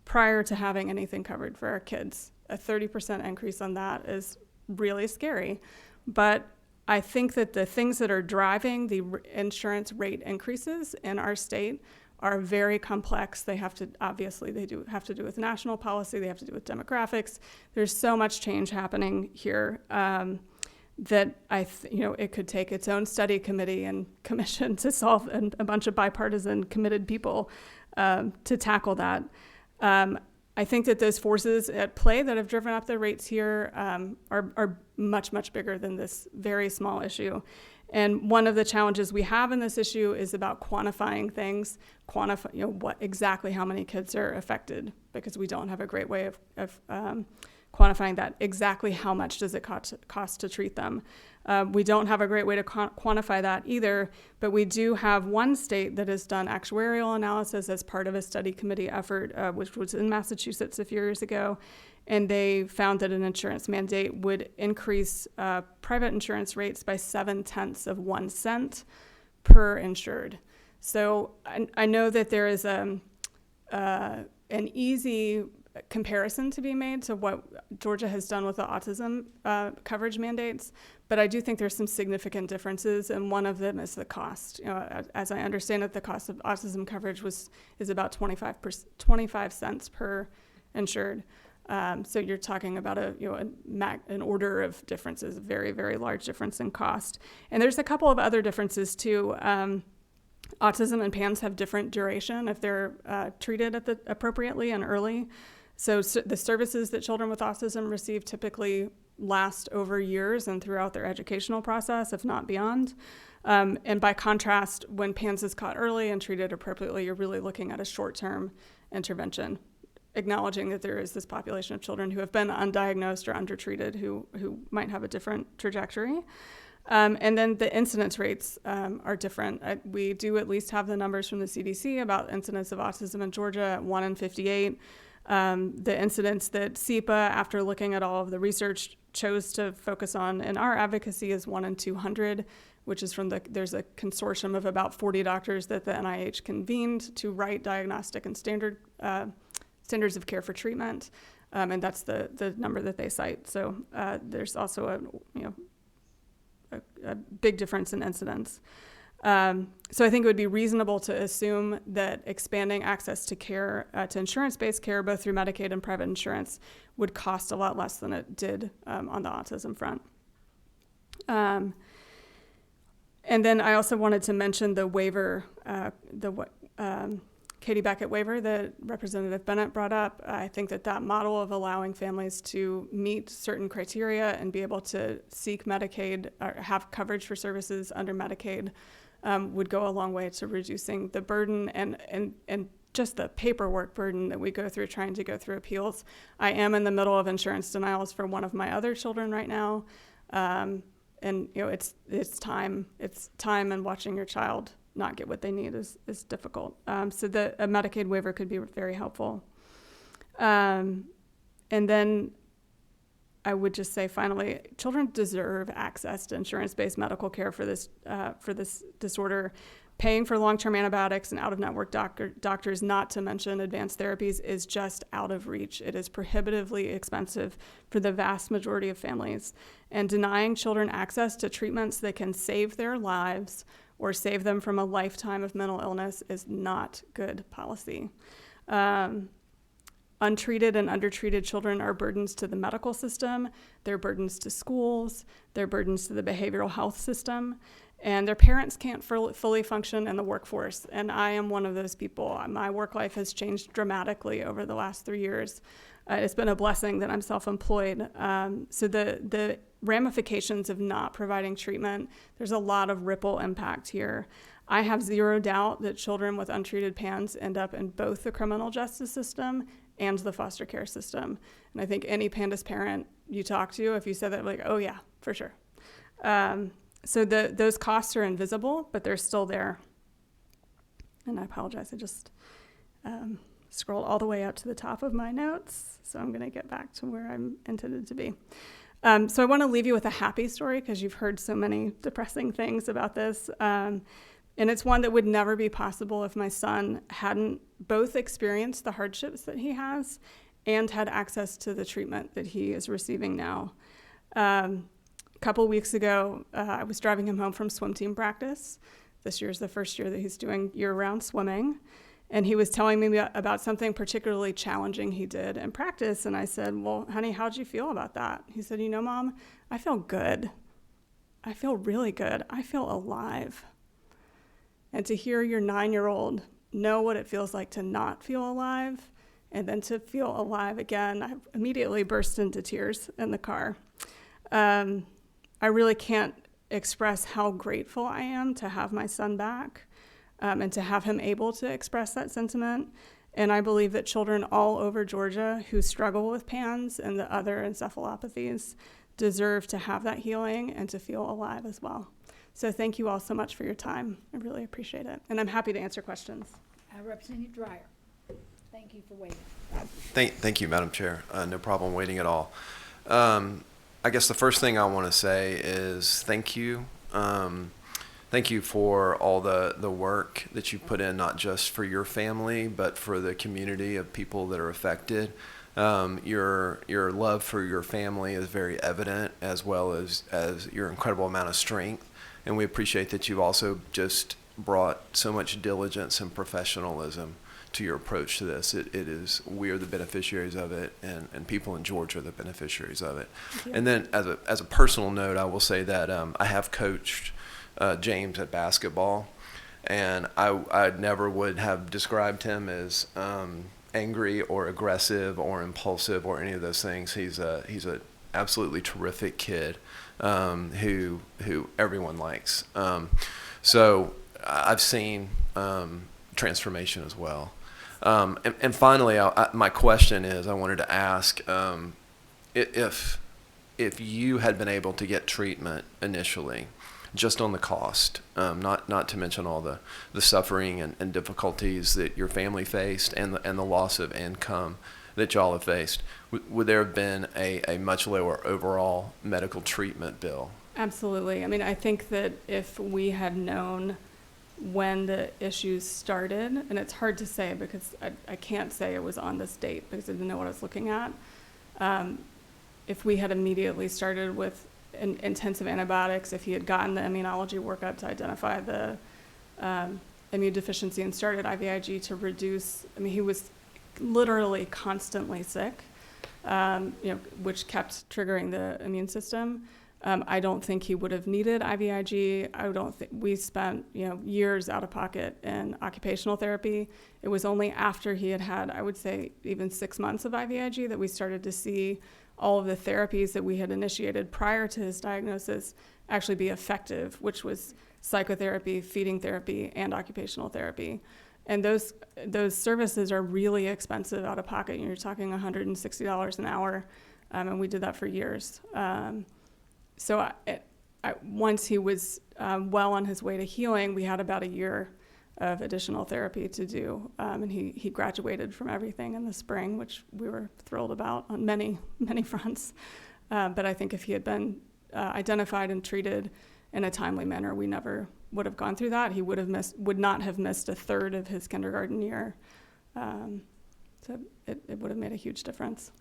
prior to having anything covered for our kids. A 30% increase on that is really scary. But I think that the things that are driving the insurance rate increases in our state are very complex. They have to have to do with national policy. They have to do with demographics. There's so much change happening here that it could take its own study committee and commission to solve, and a bunch of bipartisan committed people to tackle that. I think that those forces at play that have driven up the rates here are much, much bigger than this very small issue. And one of the challenges we have in this issue is about quantifying things, exactly how many kids are affected, because we don't have a great way of quantifying that. Exactly how much does it cost to treat them? We don't have a great way to quantify that either, but we do have one state that has done actuarial analysis as part of a study committee effort, which was in Massachusetts a few years ago, and they found that an insurance mandate would increase private insurance rates by 0.7 cents per insured. So I know that there is an easy comparison to be made to what Georgia has done with the autism coverage mandates, but I do think there's some significant differences, and one of them is the cost. You know, as I understand it, the cost of autism coverage is about 25 cents per insured. So you're talking about an order of differences, a very, very large difference in cost. And there's a couple of other differences too. Autism and PANDS have different duration if they're treated appropriately and early. So the services that children with autism receive typically last over years and throughout their educational process, if not beyond. And by contrast, when PANDS is caught early and treated appropriately, you're really looking at a short-term intervention, acknowledging that there is this population of children who have been undiagnosed or undertreated who might have a different trajectory. And then the incidence rates are different. We do at least have the numbers from the CDC about incidence of autism in Georgia at 1 in 58. The incidence that SEPA, after looking at all of the research, chose to focus on in our advocacy is 1 in 200, which is there's a consortium of about 40 doctors that the NIH convened to write diagnostic and standards of care for treatment, and that's the number that they cite. So there's also a big difference in incidence. So I think it would be reasonable to assume that expanding access to care, to insurance-based care, both through Medicaid and private insurance, would cost a lot less than it did on the autism front. And then I also wanted to mention the waiver, Katie Beckett waiver that Representative Bennett brought up. I think that model of allowing families to meet certain criteria and be able to seek Medicaid or have coverage for services under Medicaid would go a long way to reducing the burden and just the paperwork burden that we go through trying to go through appeals. I am in the middle of insurance denials for one of my other children right now. And it's time and watching your child not get what they need is difficult. So a Medicaid waiver could be very helpful. And then I would just say, finally, children deserve access to insurance-based medical care for this disorder. Paying for long-term antibiotics and out-of-network doctors, not to mention advanced therapies, is just out of reach. It is prohibitively expensive for the vast majority of families. And denying children access to treatments that can save their lives or save them from a lifetime of mental illness is not good policy. Untreated and undertreated children are burdens to the medical system, they're burdens to schools, they're burdens to the behavioral health system, and their parents can't fully function in the workforce. And I am one of those people. My work life has changed dramatically over the last 3 years. It's been a blessing that I'm self-employed. So the ramifications of not providing treatment, there's a lot of ripple impact here. I have zero doubt that children with untreated PANS end up in both the criminal justice system and the foster care system. And I think any PANDAS parent you talk to, if you said that, like, oh yeah, for sure. So those costs are invisible, but they're still there. And I apologize, I just scrolled all the way up to the top of my notes, so I'm gonna get back to where I'm intended to be. So I wanna leave you with a happy story, because you've heard so many depressing things about this. And it's one that would never be possible if my son hadn't both experienced the hardships that he has and had access to the treatment that he is receiving now. A couple weeks ago, I was driving him home from swim team practice. This year's the first year that he's doing year-round swimming. And he was telling me about something particularly challenging he did in practice. And I said, well, honey, how'd you feel about that? He said, Mom, I feel good. I feel really good. I feel alive. And to hear your 9-year-old know what it feels like to not feel alive and then to feel alive again, I immediately burst into tears in the car. I really can't express how grateful I am to have my son back and to have him able to express that sentiment. And I believe that children all over Georgia who struggle with PANS and the other encephalopathies deserve to have that healing and to feel alive as well. So thank you all so much for your time. I really appreciate it. And I'm happy to answer questions. Representative Dreyer, thank you for waiting. Thank you, Madam Chair. No problem waiting at all. I guess the first thing I want to say is thank you. Thank you for all the work that you put in, not just for your family, but for the community of people that are affected. Your love for your family is very evident, as well as your incredible amount of strength. And we appreciate that you've also just brought so much diligence and professionalism to your approach to this. We are the beneficiaries of it, and people in Georgia are the beneficiaries of it. And then as a personal note, I will say that I have coached James at basketball, and I never would have described him as angry or aggressive or impulsive or any of those things. He's a absolutely terrific kid who everyone likes. So I've seen transformation as well. And finally, my question is, I wanted to ask if you had been able to get treatment initially, just on the cost, not to mention all the suffering and difficulties that your family faced and the loss of income that y'all have faced, would there have been a much lower overall medical treatment bill? Absolutely. I mean, I think that if we had known when the issues started, and it's hard to say because I can't say it was on this date because I didn't know what I was looking at. If we had immediately started with intensive antibiotics, if he had gotten the immunology workup to identify the immune deficiency and started IVIG to reduce, I mean, he was literally constantly sick, which kept triggering the immune system. I don't think he would have needed IVIG. I don't think we spent, years out of pocket in occupational therapy. It was only after he had, I would say, even 6 months of IVIG that we started to see all of the therapies that we had initiated prior to his diagnosis actually be effective, which was psychotherapy, feeding therapy, and occupational therapy. And those services are really expensive out of pocket. You're talking $160 an hour, and we did that for years. So once he was well on his way to healing, we had about a year of additional therapy to do. And he graduated from everything in the spring, which we were thrilled about on many, many fronts. But I think if he had been identified and treated in a timely manner, we never would have gone through that. He would not have missed a third of his kindergarten year. So it would have made a huge difference.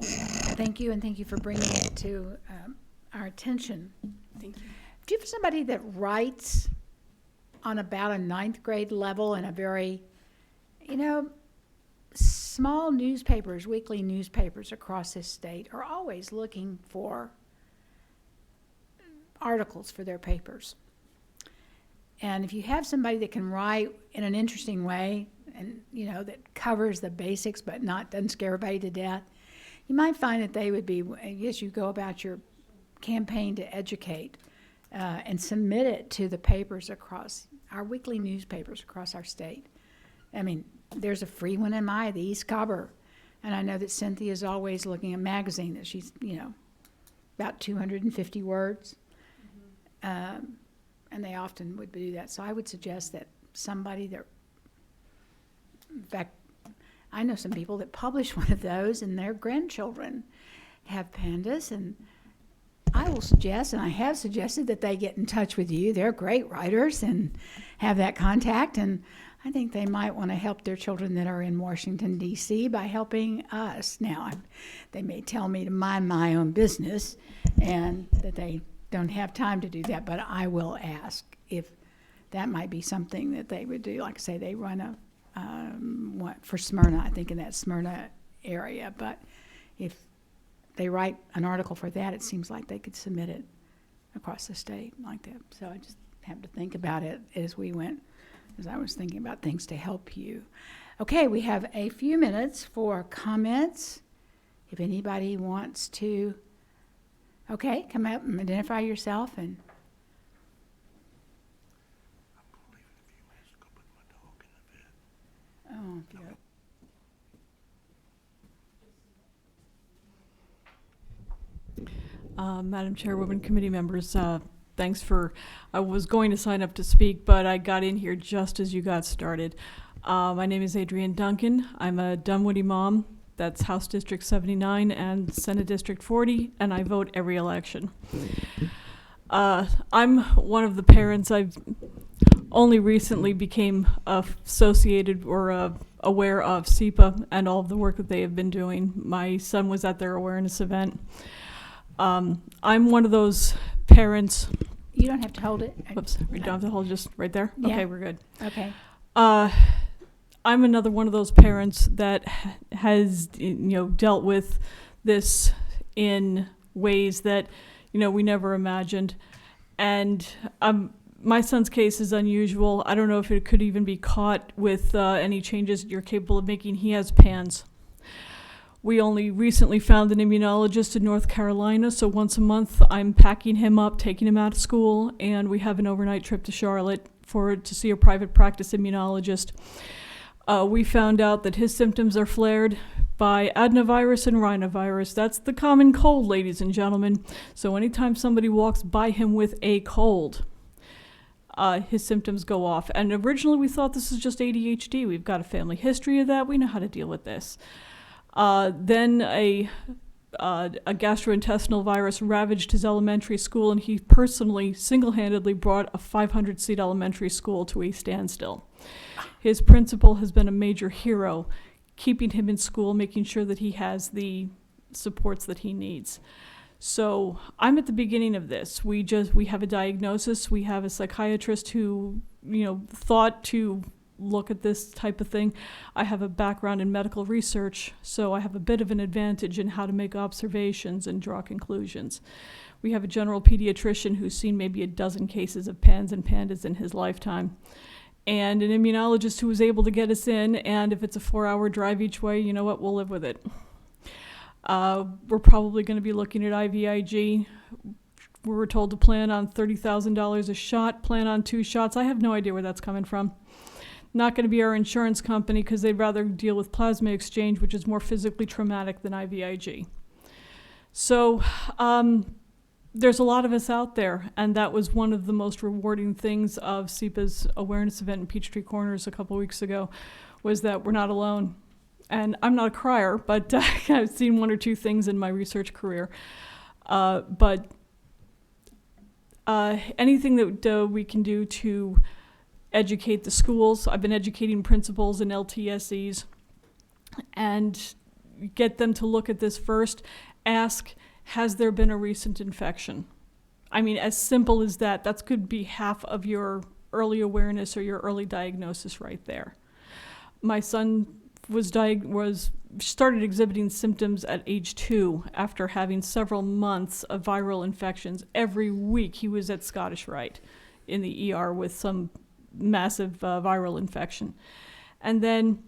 Thank you, and thank you for bringing it to our attention. Thank you. Do you have somebody that writes on about a 9th grade level in a very, small newspapers, weekly newspapers across this state are always looking for articles for their papers. And if you have somebody that can write in an interesting way and, that covers the basics but doesn't scare everybody to death, you might find that they would be, as you go about your campaign to educate and submit it to the papers across our weekly newspapers across our state. I mean, there's a free one in the East Cobber. And I know that Cynthia's always looking at a magazine that she's, about 250 words. And they often would do that. So I would suggest that somebody that, in fact, I know some people that publish one of those and their grandchildren have PANDAS, and I will suggest, and I have suggested, that they get in touch with you. They're great writers and have that contact, and I think they might want to help their children that are in Washington, D.C. by helping us. Now, they may tell me to mind my own business and that they don't have time to do that, but I will ask if that might be something that they would do. Like I say, they run a for Smyrna, I think in that Smyrna area, but if they write an article for that, it seems like they could submit it across the state like that. So I just have to think about it as I was thinking about things to help you. Okay, we have a few minutes for comments. If anybody wants to, come up and identify yourself and. Oh, yeah. Madam Chairwoman, committee members, thanks for, I was going to sign up to speak, but I got in here just as you got started. My name is Adrienne Duncan. I'm a Dunwoody mom. That's House District 79 and Senate District 40, and I vote every election. I'm one of the parents. I've only recently became associated or aware of SEPA and all of the work that they have been doing. My son was at their awareness event. I'm one of those parents. You don't have to hold it. Whoops, we don't have to hold, just right there? Yeah. Okay, we're good. Okay. I'm another one of those parents that has, dealt with this in ways that, we never imagined. And my son's case is unusual. I don't know if it could even be caught with any changes you're capable of making. He has PANDAS. We only recently found an immunologist in North Carolina, so once a month I'm packing him up, taking him out of school, and we have an overnight trip to Charlotte to see a private practice immunologist. We found out that his symptoms are flared by adenovirus and rhinovirus. That's the common cold, ladies and gentlemen. So anytime somebody walks by him with a cold, his symptoms go off. And originally we thought this was just ADHD. We've got a family history of that. We know how to deal with this. Then a gastrointestinal virus ravaged his elementary school, and he personally, single-handedly brought a 500-seat elementary school to a standstill. His principal has been a major hero, keeping him in school, making sure that he has the supports that he needs. So I'm at the beginning of this. We have a diagnosis. We have a psychiatrist who, thought to look at this type of thing. I have a background in medical research, so I have a bit of an advantage in how to make observations and draw conclusions. We have a general pediatrician who's seen maybe a dozen cases of PANS and PANDAS in his lifetime, and an immunologist who was able to get us in, and if it's a 4-hour drive each way, you know what, we'll live with it. We're probably going to be looking at IVIG. We were told to plan on $30,000 a shot, plan on 2 shots. I have no idea where that's coming from. Not going to be our insurance company because they'd rather deal with plasma exchange, which is more physically traumatic than IVIG. So there's a lot of us out there, and that was one of the most rewarding things of SEPA's awareness event in Peachtree Corners a couple weeks ago, was that we're not alone. And I'm not a crier, but I've seen 1 or 2 things in my research career. But anything that we can do to educate the schools. I've been educating principals and LTSEs and get them to look at this first. Ask, has there been a recent infection? I mean, as simple as that. That could be half of your early awareness or your early diagnosis right there. My son started exhibiting symptoms at age 2 after having several months of viral infections. Every week he was at Scottish Rite in the ER with some massive viral infection. And then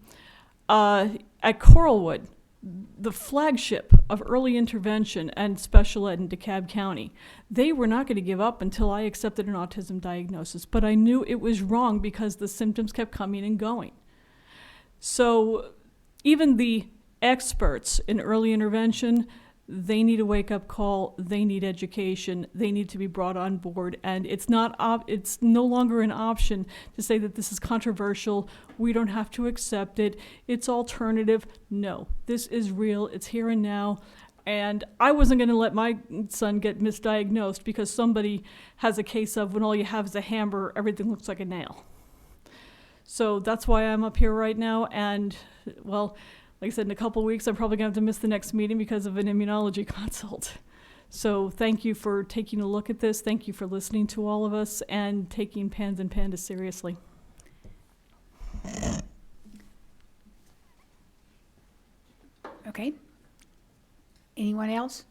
at Coralwood, the flagship of early intervention and special ed in DeKalb County, they were not going to give up until I accepted an autism diagnosis. But I knew it was wrong because the symptoms kept coming and going. So even the experts in early intervention, they need a wake-up call, they need education, they need to be brought on board, and it's no longer an option to say that this is controversial, we don't have to accept it, it's alternative. No, this is real, it's here and now, and I wasn't going to let my son get misdiagnosed because somebody has a case of when all you have is a hammer, everything looks like a nail. So that's why I'm up here right now, and, well, like I said, in a couple of weeks, I'm probably going to have to miss the next meeting because of an immunology consult. So thank you for taking a look at this. Thank you for listening to all of us and taking PANS and PANDAS seriously. Okay. Anyone else?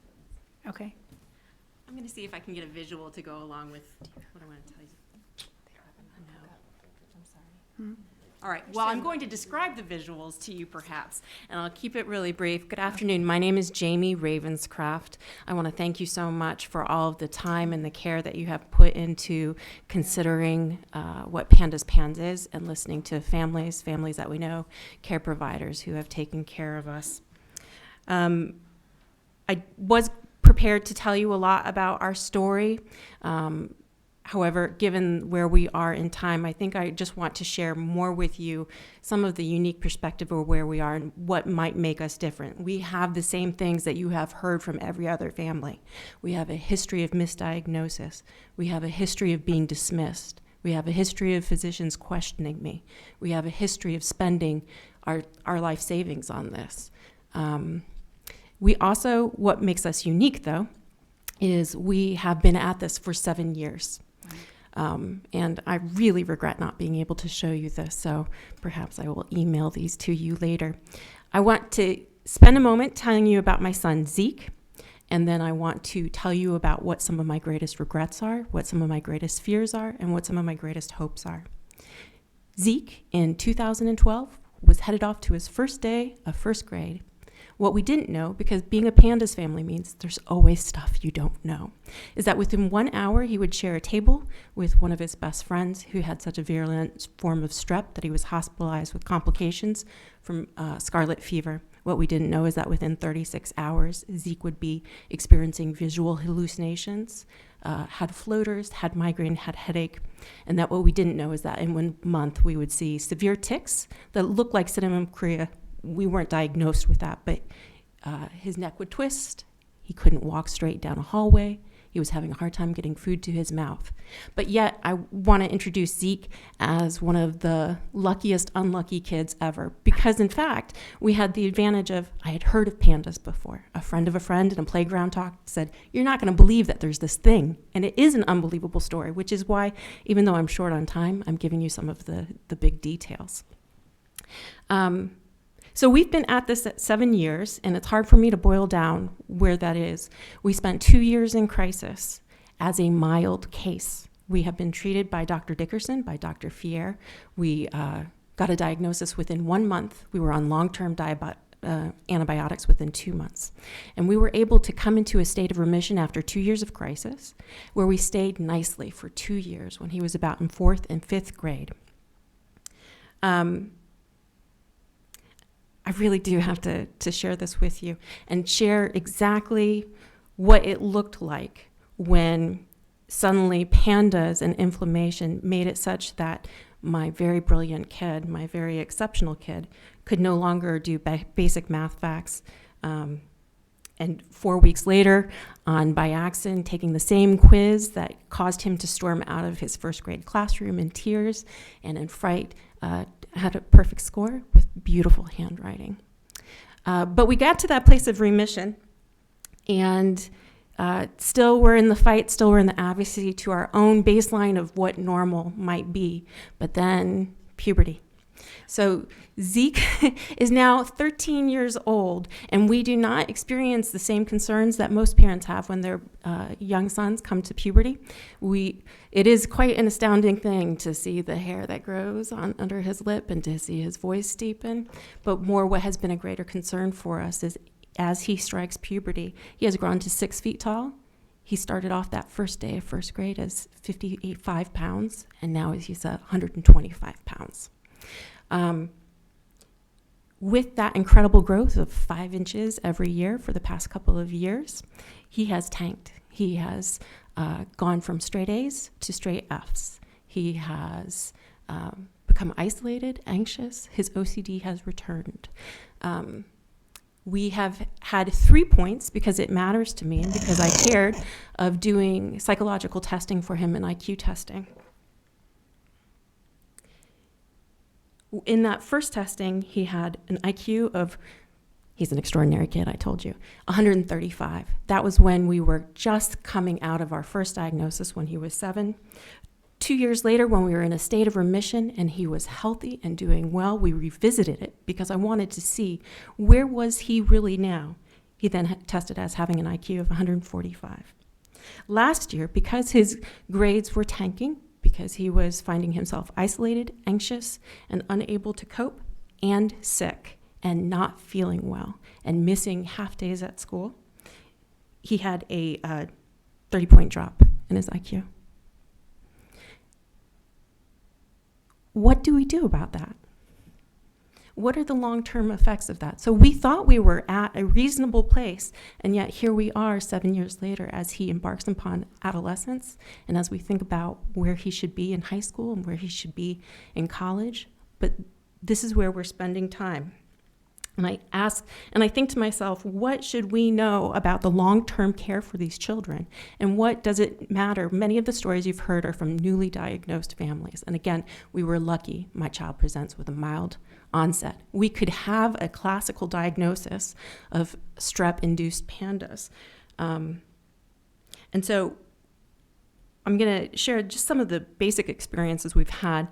Okay. I'm going to see if I can get a visual to go along with what I want to tell you. I'm sorry. All right, well, I'm going to describe the visuals to you perhaps, and I'll keep it really brief. Good afternoon, my name is Jamie Ravenscraft. I want to thank you so much for all of the time and the care that you have put into considering what PANDAS is and listening to families that we know, care providers who have taken care of us. I was prepared to tell you a lot about our story. However, given where we are in time, I think I just want to share more with you some of the unique perspective of where we are and what might make us different. We have the same things that you have heard from every other family. We have a history of misdiagnosis. We have a history of being dismissed. We have a history of physicians questioning me. We have a history of spending our life savings on this. We also, what makes us unique though, is we have been at this for 7 years. And I really regret not being able to show you this, so perhaps I will email these to you later. I want to spend a moment telling you about my son, Zeke, and then I want to tell you about what some of my greatest regrets are, what some of my greatest fears are, and what some of my greatest hopes are. Zeke, in 2012, was headed off to his first day of first grade. What we didn't know, because being a PANDAS family means there's always stuff you don't know, is that within 1 hour he would share a table with one of his best friends who had such a virulent form of strep that he was hospitalized with complications from scarlet fever. What we didn't know is that within 36 hours, Zeke would be experiencing visual hallucinations, had floaters, had migraine, had headache, and that what we didn't know is that in 1 month we would see severe tics that looked like cinnamon chorea. We weren't diagnosed with that, but his neck would twist. He couldn't walk straight down a hallway. He was having a hard time getting food to his mouth. But yet, I want to introduce Zeke as one of the luckiest unlucky kids ever, because in fact, we had the advantage of, I had heard of PANDAS before. A friend of a friend in a playground talk said, "You're not going to believe that there's this thing." And it is an unbelievable story, which is why, even though I'm short on time, I'm giving you some of the big details. So we've been at this at 7 years, and it's hard for me to boil down where that is. We spent 2 years in crisis as a mild case. We have been treated by Dr. Dickerson, by Dr. Fier. We got a diagnosis within 1 month. We were on long-term antibiotics within 2 months. And we were able to come into a state of remission after 2 years of crisis, where we stayed nicely for 2 years when he was about in 4th and 5th grade. I really do have to share this with you and share exactly what it looked like when suddenly PANDAS and inflammation made it such that my very brilliant kid, my very exceptional kid, could no longer do basic math facts. And 4 weeks later, by accident, taking the same quiz that caused him to storm out of his first grade classroom in tears and in fright, had a perfect score with beautiful handwriting. But we got to that place of remission, and still we're in the fight, still we're in the advocacy to our own baseline of what normal might be. But then puberty. So Zeke is now 13 years old, and we do not experience the same concerns that most parents have when their young sons come to puberty. It is quite an astounding thing to see the hair that grows under his lip and to see his voice deepen. But more, what has been a greater concern for us is as he strikes puberty, he has grown to 6 feet tall. He started off that first day of first grade as 55 pounds, and now he's 125 pounds. With that incredible growth of 5 inches every year for the past couple of years, he has tanked. He has gone from straight A's to straight F's. He has become isolated, anxious. His OCD has returned. We have had 3 points, because it matters to me and because I cared, of doing psychological testing for him and IQ testing. In that first testing, he had an IQ of, he's an extraordinary kid, I told you, 135. That was when we were just coming out of our first diagnosis when he was 7. 2 years later, when we were in a state of remission and he was healthy and doing well, we revisited it because I wanted to see where was he really now. He then tested as having an IQ of 145. Last year, because his grades were tanking, because he was finding himself isolated, anxious, and unable to cope, and sick, and not feeling well, and missing half days at school, he had a 30-point drop in his IQ. What do we do about that? What are the long-term effects of that? So we thought we were at a reasonable place, and yet here we are 7 years later as he embarks upon adolescence, and as we think about where he should be in high school and where he should be in college. But this is where we're spending time. And I ask, and I think to myself, what should we know about the long-term care for these children? And what does it matter? Many of the stories you've heard are from newly diagnosed families. And again, we were lucky. My child presents with a mild onset. We could have a classical diagnosis of strep-induced PANDAS. And so I'm going to share just some of the basic experiences we've had.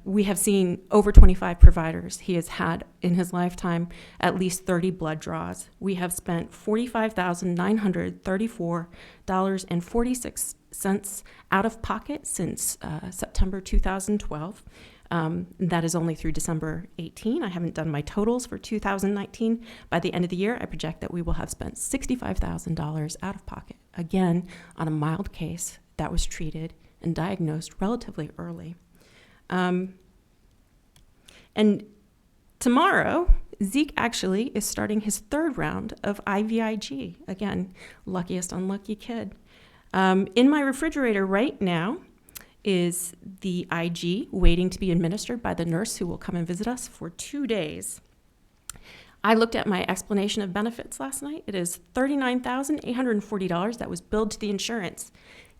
We have seen over 25 providers. He has had, in his lifetime, at least 30 blood draws. We have spent $45,934.46 out of pocket since September 2012. That is only through December 18. I haven't done my totals for 2019. By the end of the year, I project that we will have spent $65,000 out of pocket, again, on a mild case that was treated and diagnosed relatively early. And tomorrow, Zeke actually is starting his third round of IVIG. Again, luckiest unlucky kid. In my refrigerator right now is the IG waiting to be administered by the nurse who will come and visit us for 2 days. I looked at my explanation of benefits last night. It is $39,840 that was billed to the insurance.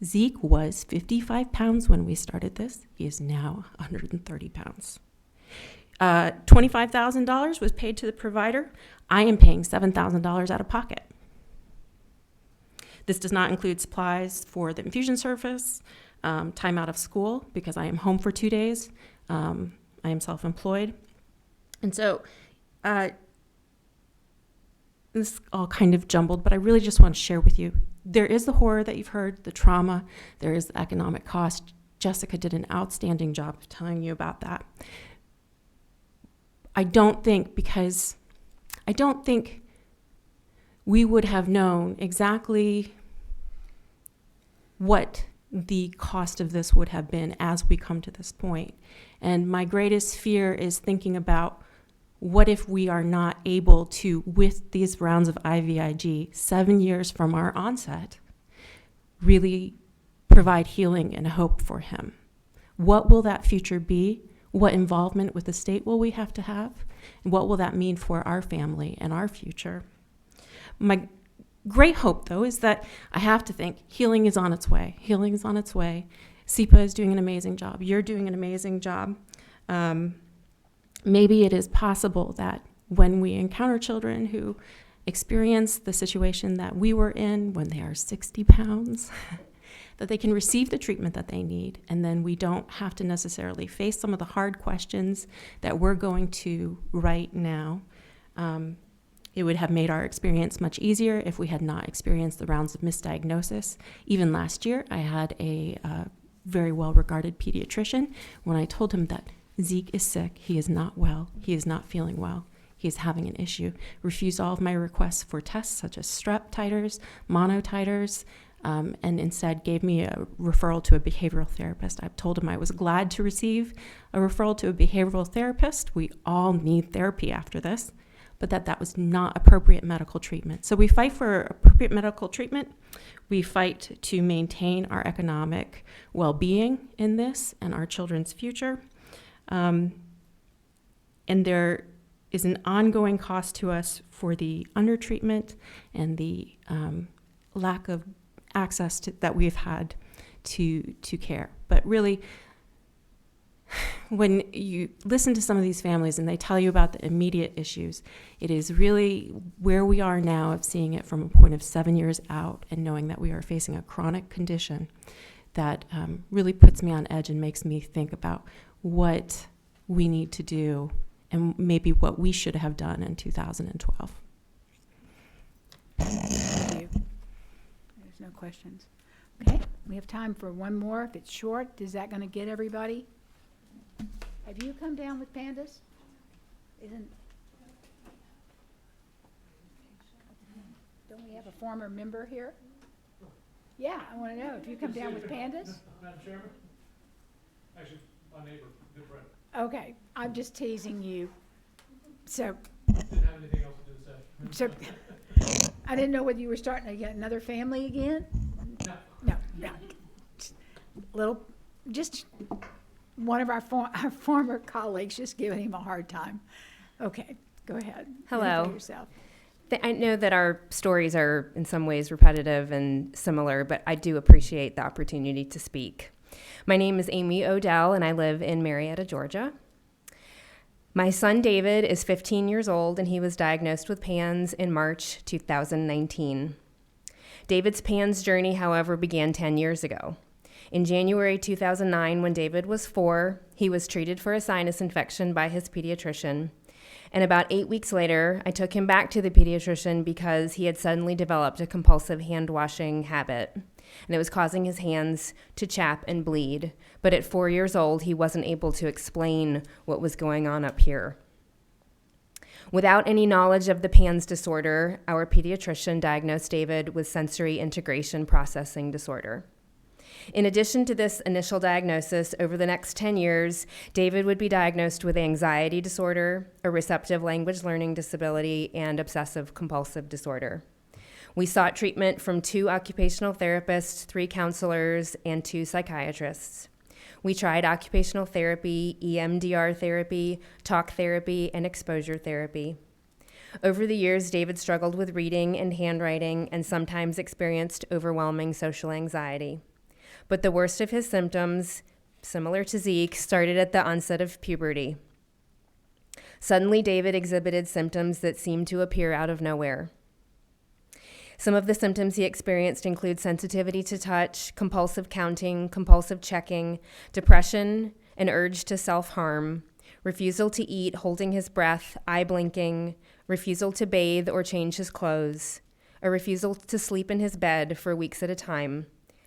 Zeke was 55 pounds when we started this. He is now 130 pounds. $25,000 was paid to the provider. I am paying $7,000 out of pocket. This does not include supplies for the infusion service, time out of school because I am home for 2 days. I am self-employed. And so this is all kind of jumbled, but I really just want to share with you. There is the horror that you've heard, the trauma. There is the economic cost. Jessica did an outstanding job of telling you about that. I don't think we would have known exactly what the cost of this would have been as we come to this point. And my greatest fear is thinking about what if we are not able to, with these rounds of IVIG, 7 years from our onset, really provide healing and hope for him? What will that future be? What involvement with the state will we have to have? And what will that mean for our family and our future? My great hope, though, is that I have to think healing is on its way. Healing is on its way. SEPA is doing an amazing job. You're doing an amazing job. Maybe it is possible that when we encounter children who experience the situation that we were in when they are 60 pounds, that they can receive the treatment that they need, and then we don't have to necessarily face some of the hard questions that we're going to right now. It would have made our experience much easier if we had not experienced the rounds of misdiagnosis. Even last year, I had a very well-regarded pediatrician. When I told him that Zeke is sick, he is not well, he is not feeling well, he is having an issue, refused all of my requests for tests such as strep titers, mono titers, and instead gave me a referral to a behavioral therapist. I told him I was glad to receive a referral to a behavioral therapist. We all need therapy after this, but that was not appropriate medical treatment. So we fight for appropriate medical treatment. We fight to maintain our economic well-being in this and our children's future. And there is an ongoing cost to us for the undertreatment and the lack of access that we've had to care. But really, when you listen to some of these families and they tell you about the immediate issues, it is really where we are now of seeing it from a point of 7 years out and knowing that we are facing a chronic condition that really puts me on edge and makes me think about what we need to do and maybe what we should have done in 2012. Thank you. There's no questions. Okay, we have time for one more. If it's short, is that going to get everybody? Have you come down with PANDAS? Don't we have a former member here? Yeah, I want to know if you come down with PANDAS. Madam Chairman? Actually, my neighbor, good friend. Okay, I'm just teasing you. So, Didn't have anything else to do to say. so I didn't know whether you were starting to get another family again. No. Just one of our former colleagues just giving him a hard time. Okay, Go ahead. Hello. Identify yourself. I know that our stories are in some ways repetitive and similar, but I do appreciate the opportunity to speak. My name is Amy Odell, and I live in Marietta, Georgia. My son David is 15 years old, and he was diagnosed with PANS in March 2019. David's PANS journey, however, began 10 years ago. In January 2009, when David was 4, he was treated for a sinus infection by his pediatrician. And about 8 weeks later, I took him back to the pediatrician because he had suddenly developed a compulsive hand-washing habit, and it was causing his hands to chap and bleed. But at 4 years old, he wasn't able to explain what was going on up here. Without any knowledge of the PANS disorder, our pediatrician diagnosed David with sensory integration processing disorder. In addition to this initial diagnosis, over the next 10 years, David would be diagnosed with anxiety disorder, a receptive language learning disability, and obsessive compulsive disorder. We sought treatment from 2 occupational therapists, 3 counselors, and 2 psychiatrists. We tried occupational therapy, EMDR therapy, talk therapy, and exposure therapy. Over the years, David struggled with reading and handwriting and sometimes experienced overwhelming social anxiety. But the worst of his symptoms, similar to Zeke, started at the onset of puberty. Suddenly, David exhibited symptoms that seemed to appear out of nowhere. Some of the symptoms he experienced include sensitivity to touch, compulsive counting, compulsive checking, depression, an urge to self-harm, refusal to eat, holding his breath, eye blinking, refusal to bathe or change his clothes, a refusal to sleep in his bed for weeks at a time,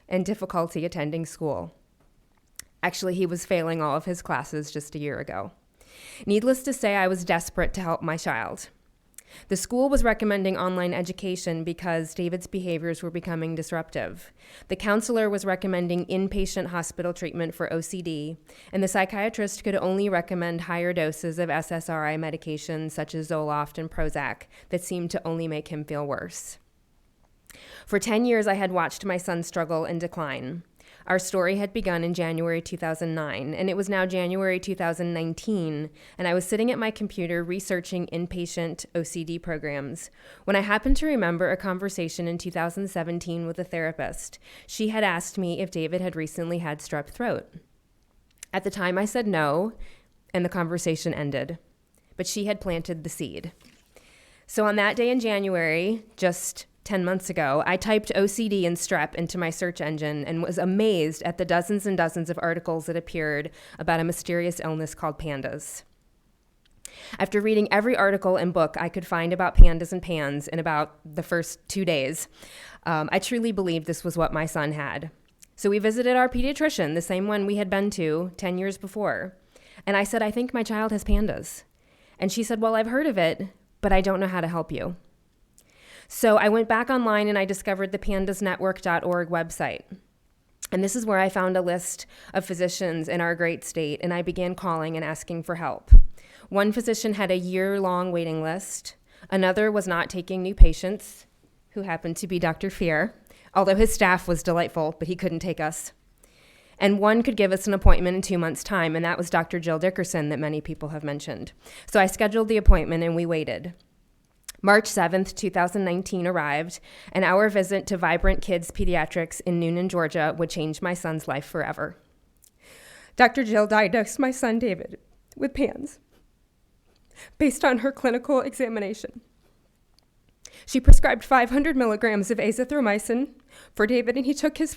and difficulty attending school. Actually, he was failing all of his classes just a year ago. Needless to say, I was desperate to help my child. The school was recommending online education because David's behaviors were becoming disruptive. The counselor was recommending inpatient hospital treatment for OCD, and the psychiatrist could only recommend higher doses of SSRI medications such as Zoloft and Prozac that seemed to only make him feel worse. For 10 years, I had watched my son struggle and decline. Our story had begun in January 2009, and it was now January 2019, and I was sitting at my computer researching inpatient OCD programs when I happened to remember a conversation in 2017 with a therapist. She had asked me if David had recently had strep throat. At the time, I said no, and the conversation ended, but she had planted the seed. So on that day in January, just 10 months ago, I typed OCD and strep into my search engine and was amazed at the dozens and dozens of articles that appeared about a mysterious illness called PANDAS. After reading every article and book I could find about PANDAS and PANS in about the first 2 days, I truly believed this was what my son had. So we visited our pediatrician, the same one we had been to 10 years before. And I said, I think my child has PANDAS. And she said, well, I've heard of it, but I don't know how to help you. So I went back online and I discovered the pandasnetwork.org website. And this is where I found a list of physicians in our great state, and I began calling and asking for help. One physician had a year-long waiting list. Another was not taking new patients, who happened to be Dr. Fear, although his staff was delightful, but he couldn't take us. And one could give us an appointment in 2 months' time, and that was Dr. Jill Dickerson that many people have mentioned. So I scheduled the appointment and we waited. March 7th, 2019 arrived, and our visit to Vibrant Kids Pediatrics in Noonan, Georgia would change my son's life forever. Dr. Jill diagnosed my son David with PANS based on her clinical examination. She prescribed 500 milligrams of azithromycin for David, and he took his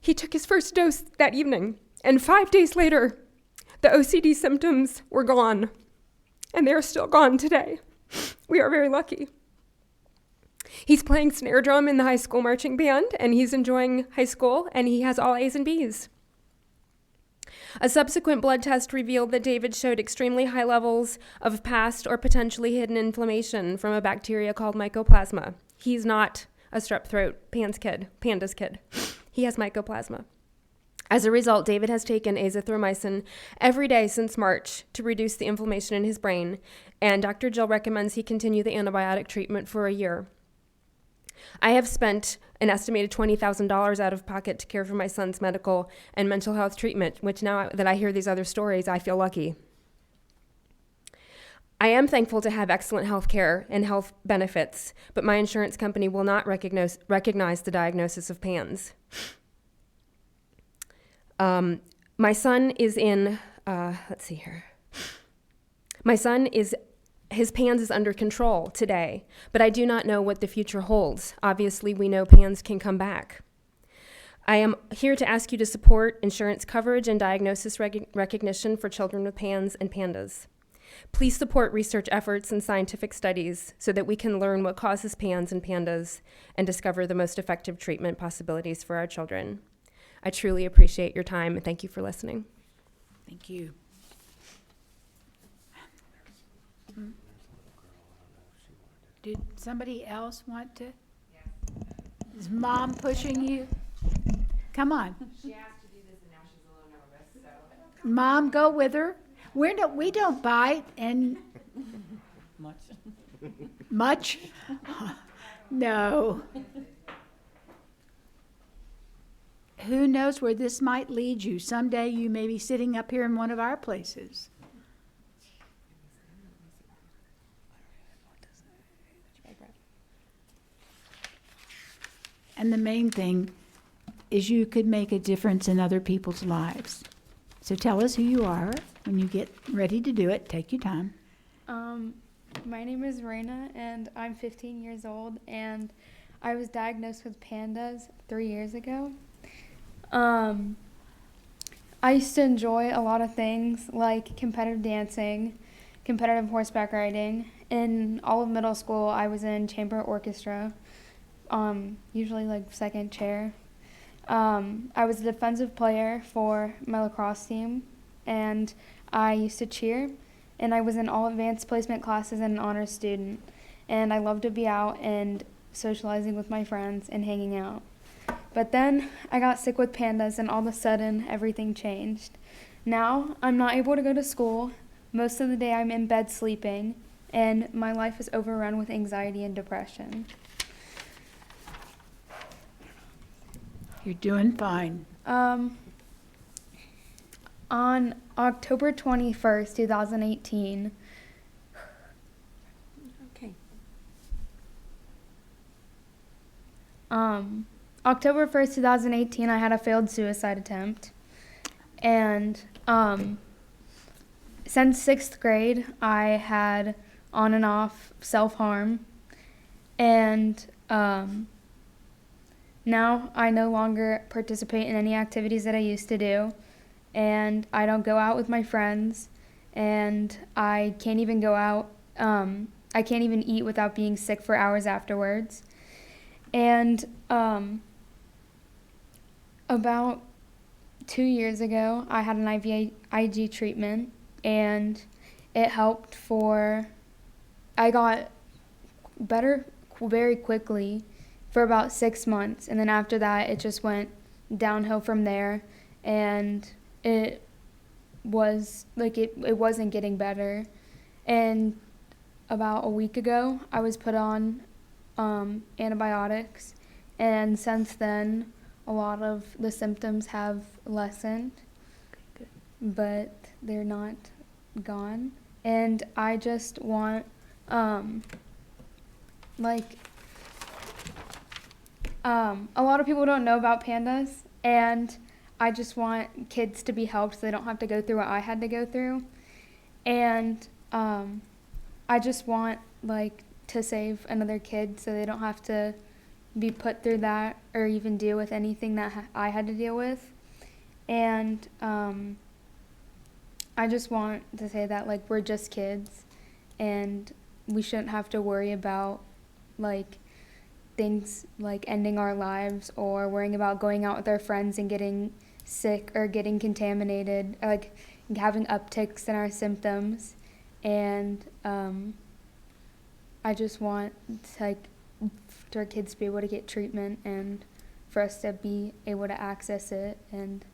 He took his first dose that evening. And 5 days later, the OCD symptoms were gone, and they're still gone today. We are very lucky. He's playing snare drum in the high school marching band, and he's enjoying high school, and he has all A's and B's. A subsequent blood test revealed that David showed extremely high levels of past or potentially hidden inflammation from a bacteria called mycoplasma. He's not a strep throat PANDAS kid. He has mycoplasma. As a result, David has taken azithromycin every day since March to reduce the inflammation in his brain, and Dr. Jill recommends he continue the antibiotic treatment for a year. I have spent an estimated $20,000 out of pocket to care for my son's medical and mental health treatment, which now that I hear these other stories, I feel lucky. I am thankful to have excellent health care and health benefits, but my insurance company will not recognize the diagnosis of PANDS. My son is in, let's see here. His PANS is under control today, but I do not know what the future holds. Obviously, we know PANS can come back. I am here to ask you to support insurance coverage and diagnosis recognition for children with PANS and PANDAS. Please support research efforts and scientific studies so that we can learn what causes PANS and PANDAS and discover the most effective treatment possibilities for our children. I truly appreciate your time and thank you for listening. Thank you. Did somebody else want to? Is Mom pushing you? Come on. She asked to do this and now she's a little nervous, so. Mom, go with her. We don't bite and much. No. Who knows where this might lead you? Someday you may be sitting up here in one of our places. And the main thing is you could make a difference in other people's lives. So tell us who you are. When you get ready to do it, take your time. My name is Raina, and I'm 15 years old, and I was diagnosed with PANDAS 3 years ago. I used to enjoy a lot of things like competitive dancing, competitive horseback riding. In all of middle school, I was in chamber orchestra, usually like second chair. I was a defensive player for my lacrosse team, and I used to cheer, and I was in all advanced placement classes and an honors student, and I loved to be out and socializing with my friends and hanging out. But then I got sick with PANDAS, and all of a sudden everything changed. Now I'm not able to go to school. Most of the day I'm in bed sleeping, and my life is overrun with anxiety and depression. You're doing fine. On October 21st, 2018, October 1st, 2018, I had a failed suicide attempt. And since 6th grade, I had on and off self-harm. And now I no longer participate in any activities that I used to do. And I don't go out with my friends. And I can't even go out. I can't even eat without being sick for hours afterwards. And about 2 years ago, I had an IVIG treatment, and it helped I got better very quickly for about 6 months, and then after that, it just went downhill from there, and it was, it wasn't getting better. And about a week ago, I was put on antibiotics, and since then a lot of the symptoms have lessened, but they're not gone. And I just want a lot of people don't know about PANDAS, and I just want kids to be helped so they don't have to go through what I had to go through. And I just want to save another kid so they don't have to be put through that or even deal with anything that I had to deal with. And I just want to say that we're just kids, and we shouldn't have to worry about things like ending our lives or worrying about going out with our friends and getting sick or getting contaminated, or having upticks in our symptoms. And I just want for our kids to be able to get treatment and for us to be able to access it and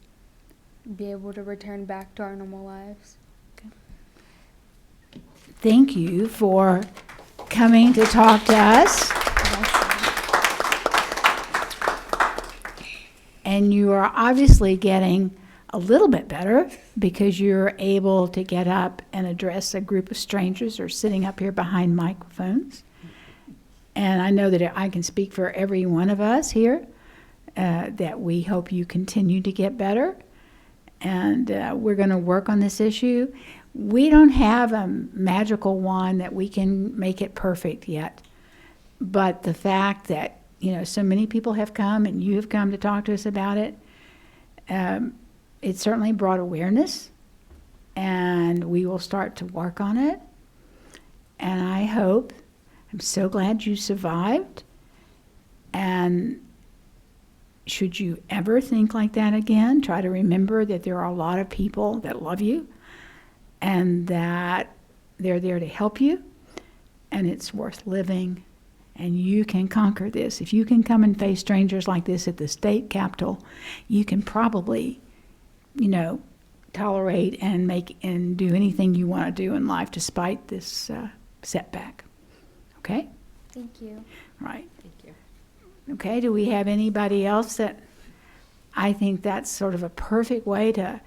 be able to return back to our normal lives. Thank you for coming to talk to us. And you are obviously getting a little bit better because you're able to get up and address a group of strangers or sitting up here behind microphones. And I know that I can speak for every one of us here, that we hope you continue to get better. And we're going to work on this issue. We don't have a magical wand that we can make it perfect yet. But the fact that, so many people have come and you have come to talk to us about it, it certainly brought awareness, and we will start to work on it. And I'm so glad you survived. And should you ever think like that again, try to remember that there are a lot of people that love you and that they're there to help you, and it's worth living, and you can conquer this. If you can come and face strangers like this at the state capitol, you can probably, tolerate and make and do anything you want to do in life despite this setback. Okay? Thank you. Right. Thank you. Okay, do we have anybody else that, I think that's sort of a perfect way to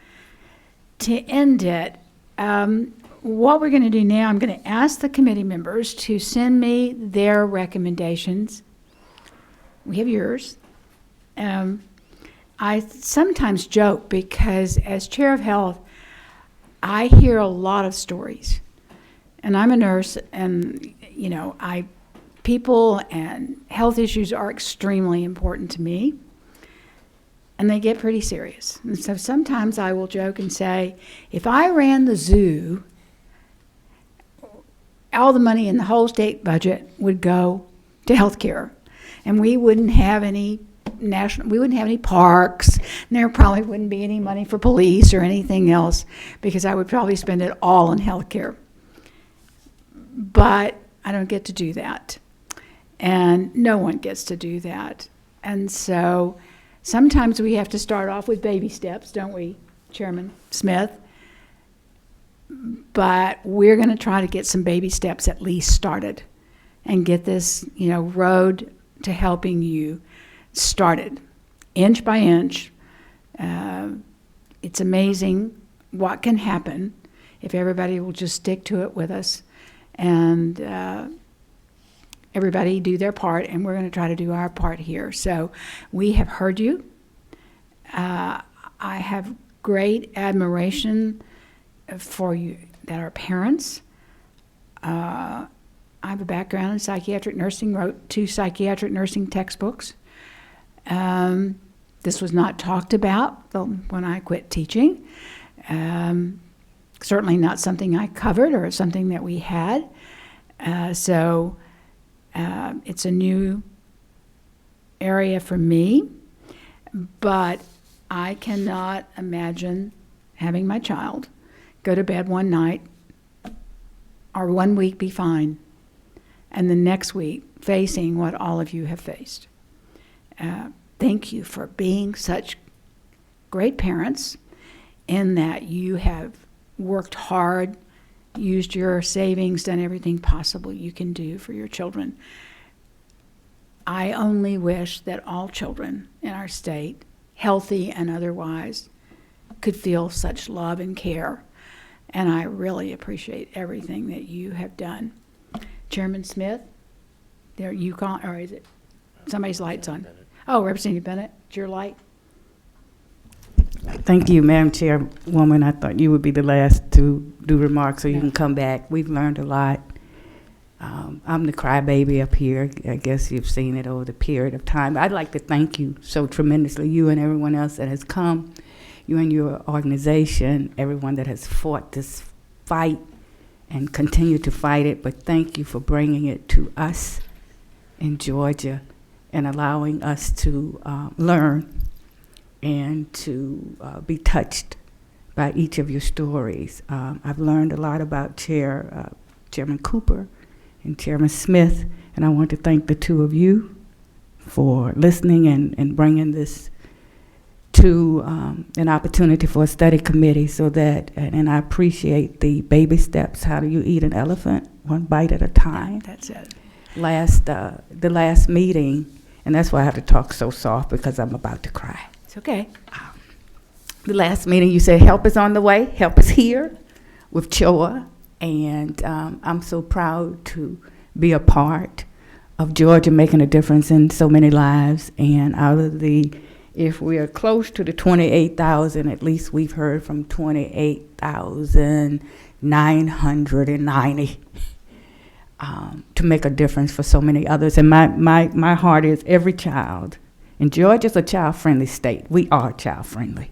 end it. What we're going to do now, I'm going to ask the committee members to send me their recommendations. We have yours. I sometimes joke because as chair of health, I hear a lot of stories. And I'm a nurse, and, people and health issues are extremely important to me, and they get pretty serious. And so sometimes I will joke and say, if I ran the zoo, all the money in the whole state budget would go to health care, and we wouldn't have any parks, and there probably wouldn't be any money for police or anything else, because I would probably spend it all on health care. But I don't get to do that. And no one gets to do that. And so sometimes we have to start off with baby steps, don't we, Chairman Smith? But we're going to try to get some baby steps at least started and get this, road to helping you started, inch by inch. It's amazing what can happen if everybody will just stick to it with us, and everybody do their part, and we're going to try to do our part here. So we have heard you. I have great admiration for you that are parents. I have a background in psychiatric nursing, wrote 2 psychiatric nursing textbooks. This was not talked about when I quit teaching. Certainly not something I covered or something that we had. So it's a new area for me, but I cannot imagine having my child go to bed one night or one week be fine, and the next week facing what all of you have faced. Thank you for being such great parents, in that you have worked hard, used your savings, done everything possible you can do for your children. I only wish that all children in our state, healthy and otherwise, could feel such love and care. And I really appreciate everything that you have done. Chairman Smith, there you call, or is it somebody's light's on? Oh, Representative Bennett, it's your light. Thank you, Madam Chairwoman. I thought you would be the last to do remarks, so you can come back. We've learned a lot. I'm the crybaby up here. I guess you've seen it over the period of time. I'd like to thank you so tremendously, you and everyone else that has come, you and your organization, everyone that has fought this fight and continue to fight it. But thank you for bringing it to us in Georgia and allowing us to learn and to be touched by each of your stories. I've learned a lot about Chairman Cooper and Chairman Smith, and I want to thank the two of you for listening and bringing this to an opportunity for a study committee, so that, and I appreciate the baby steps. How do you eat an elephant? One bite at a time. That's it. The last meeting, and that's why I have to talk so soft, because I'm about to cry. It's okay. The last meeting, you said help is on the way, help is here with CHOA, and I'm so proud to be a part of Georgia making a difference in so many lives. And out of the, if we are close to the 28,000, at least we've heard from 28,990 to make a difference for so many others. And my heart is every child. And Georgia's a child-friendly state. We are child-friendly.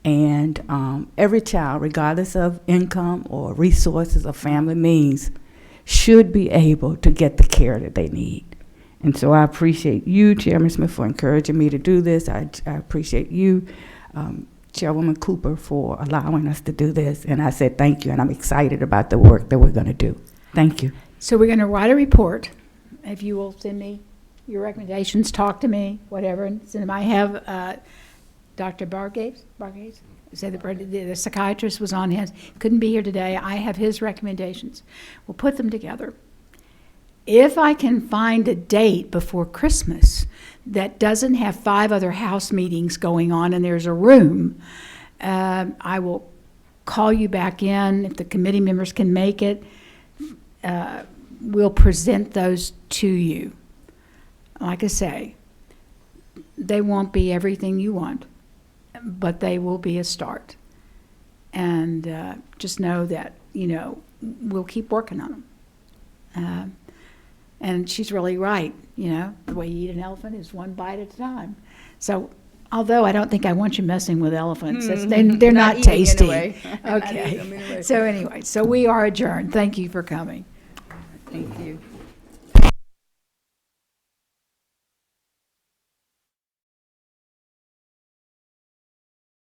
And every child, regardless of income or resources or family means, should be able to get the care that they need. And so I appreciate you, Chairman Smith, for encouraging me to do this. I appreciate you, Chairwoman Cooper, for allowing us to do this. And I said thank you, and I'm excited about the work that we're going to do. Thank you. So we're going to write a report. If you will send me your recommendations, talk to me, whatever. And send them. I have Dr. Bargaze, say the psychiatrist was on his, couldn't be here today. I have his recommendations. We'll put them together. If I can find a date before Christmas that doesn't have 5 other House meetings going on and there's a room, I will call you back in. If the committee members can make it, we'll present those to you. Like I say, they won't be everything you want, but they will be a start. And just know that, you know, we'll keep working on them. And she's really right, you know, the way you eat an elephant is one bite at a time. So, although I don't think I want you messing with elephants, they're not tasty. Anyway. Okay. So anyway, so we are adjourned. Thank you for coming. Thank you.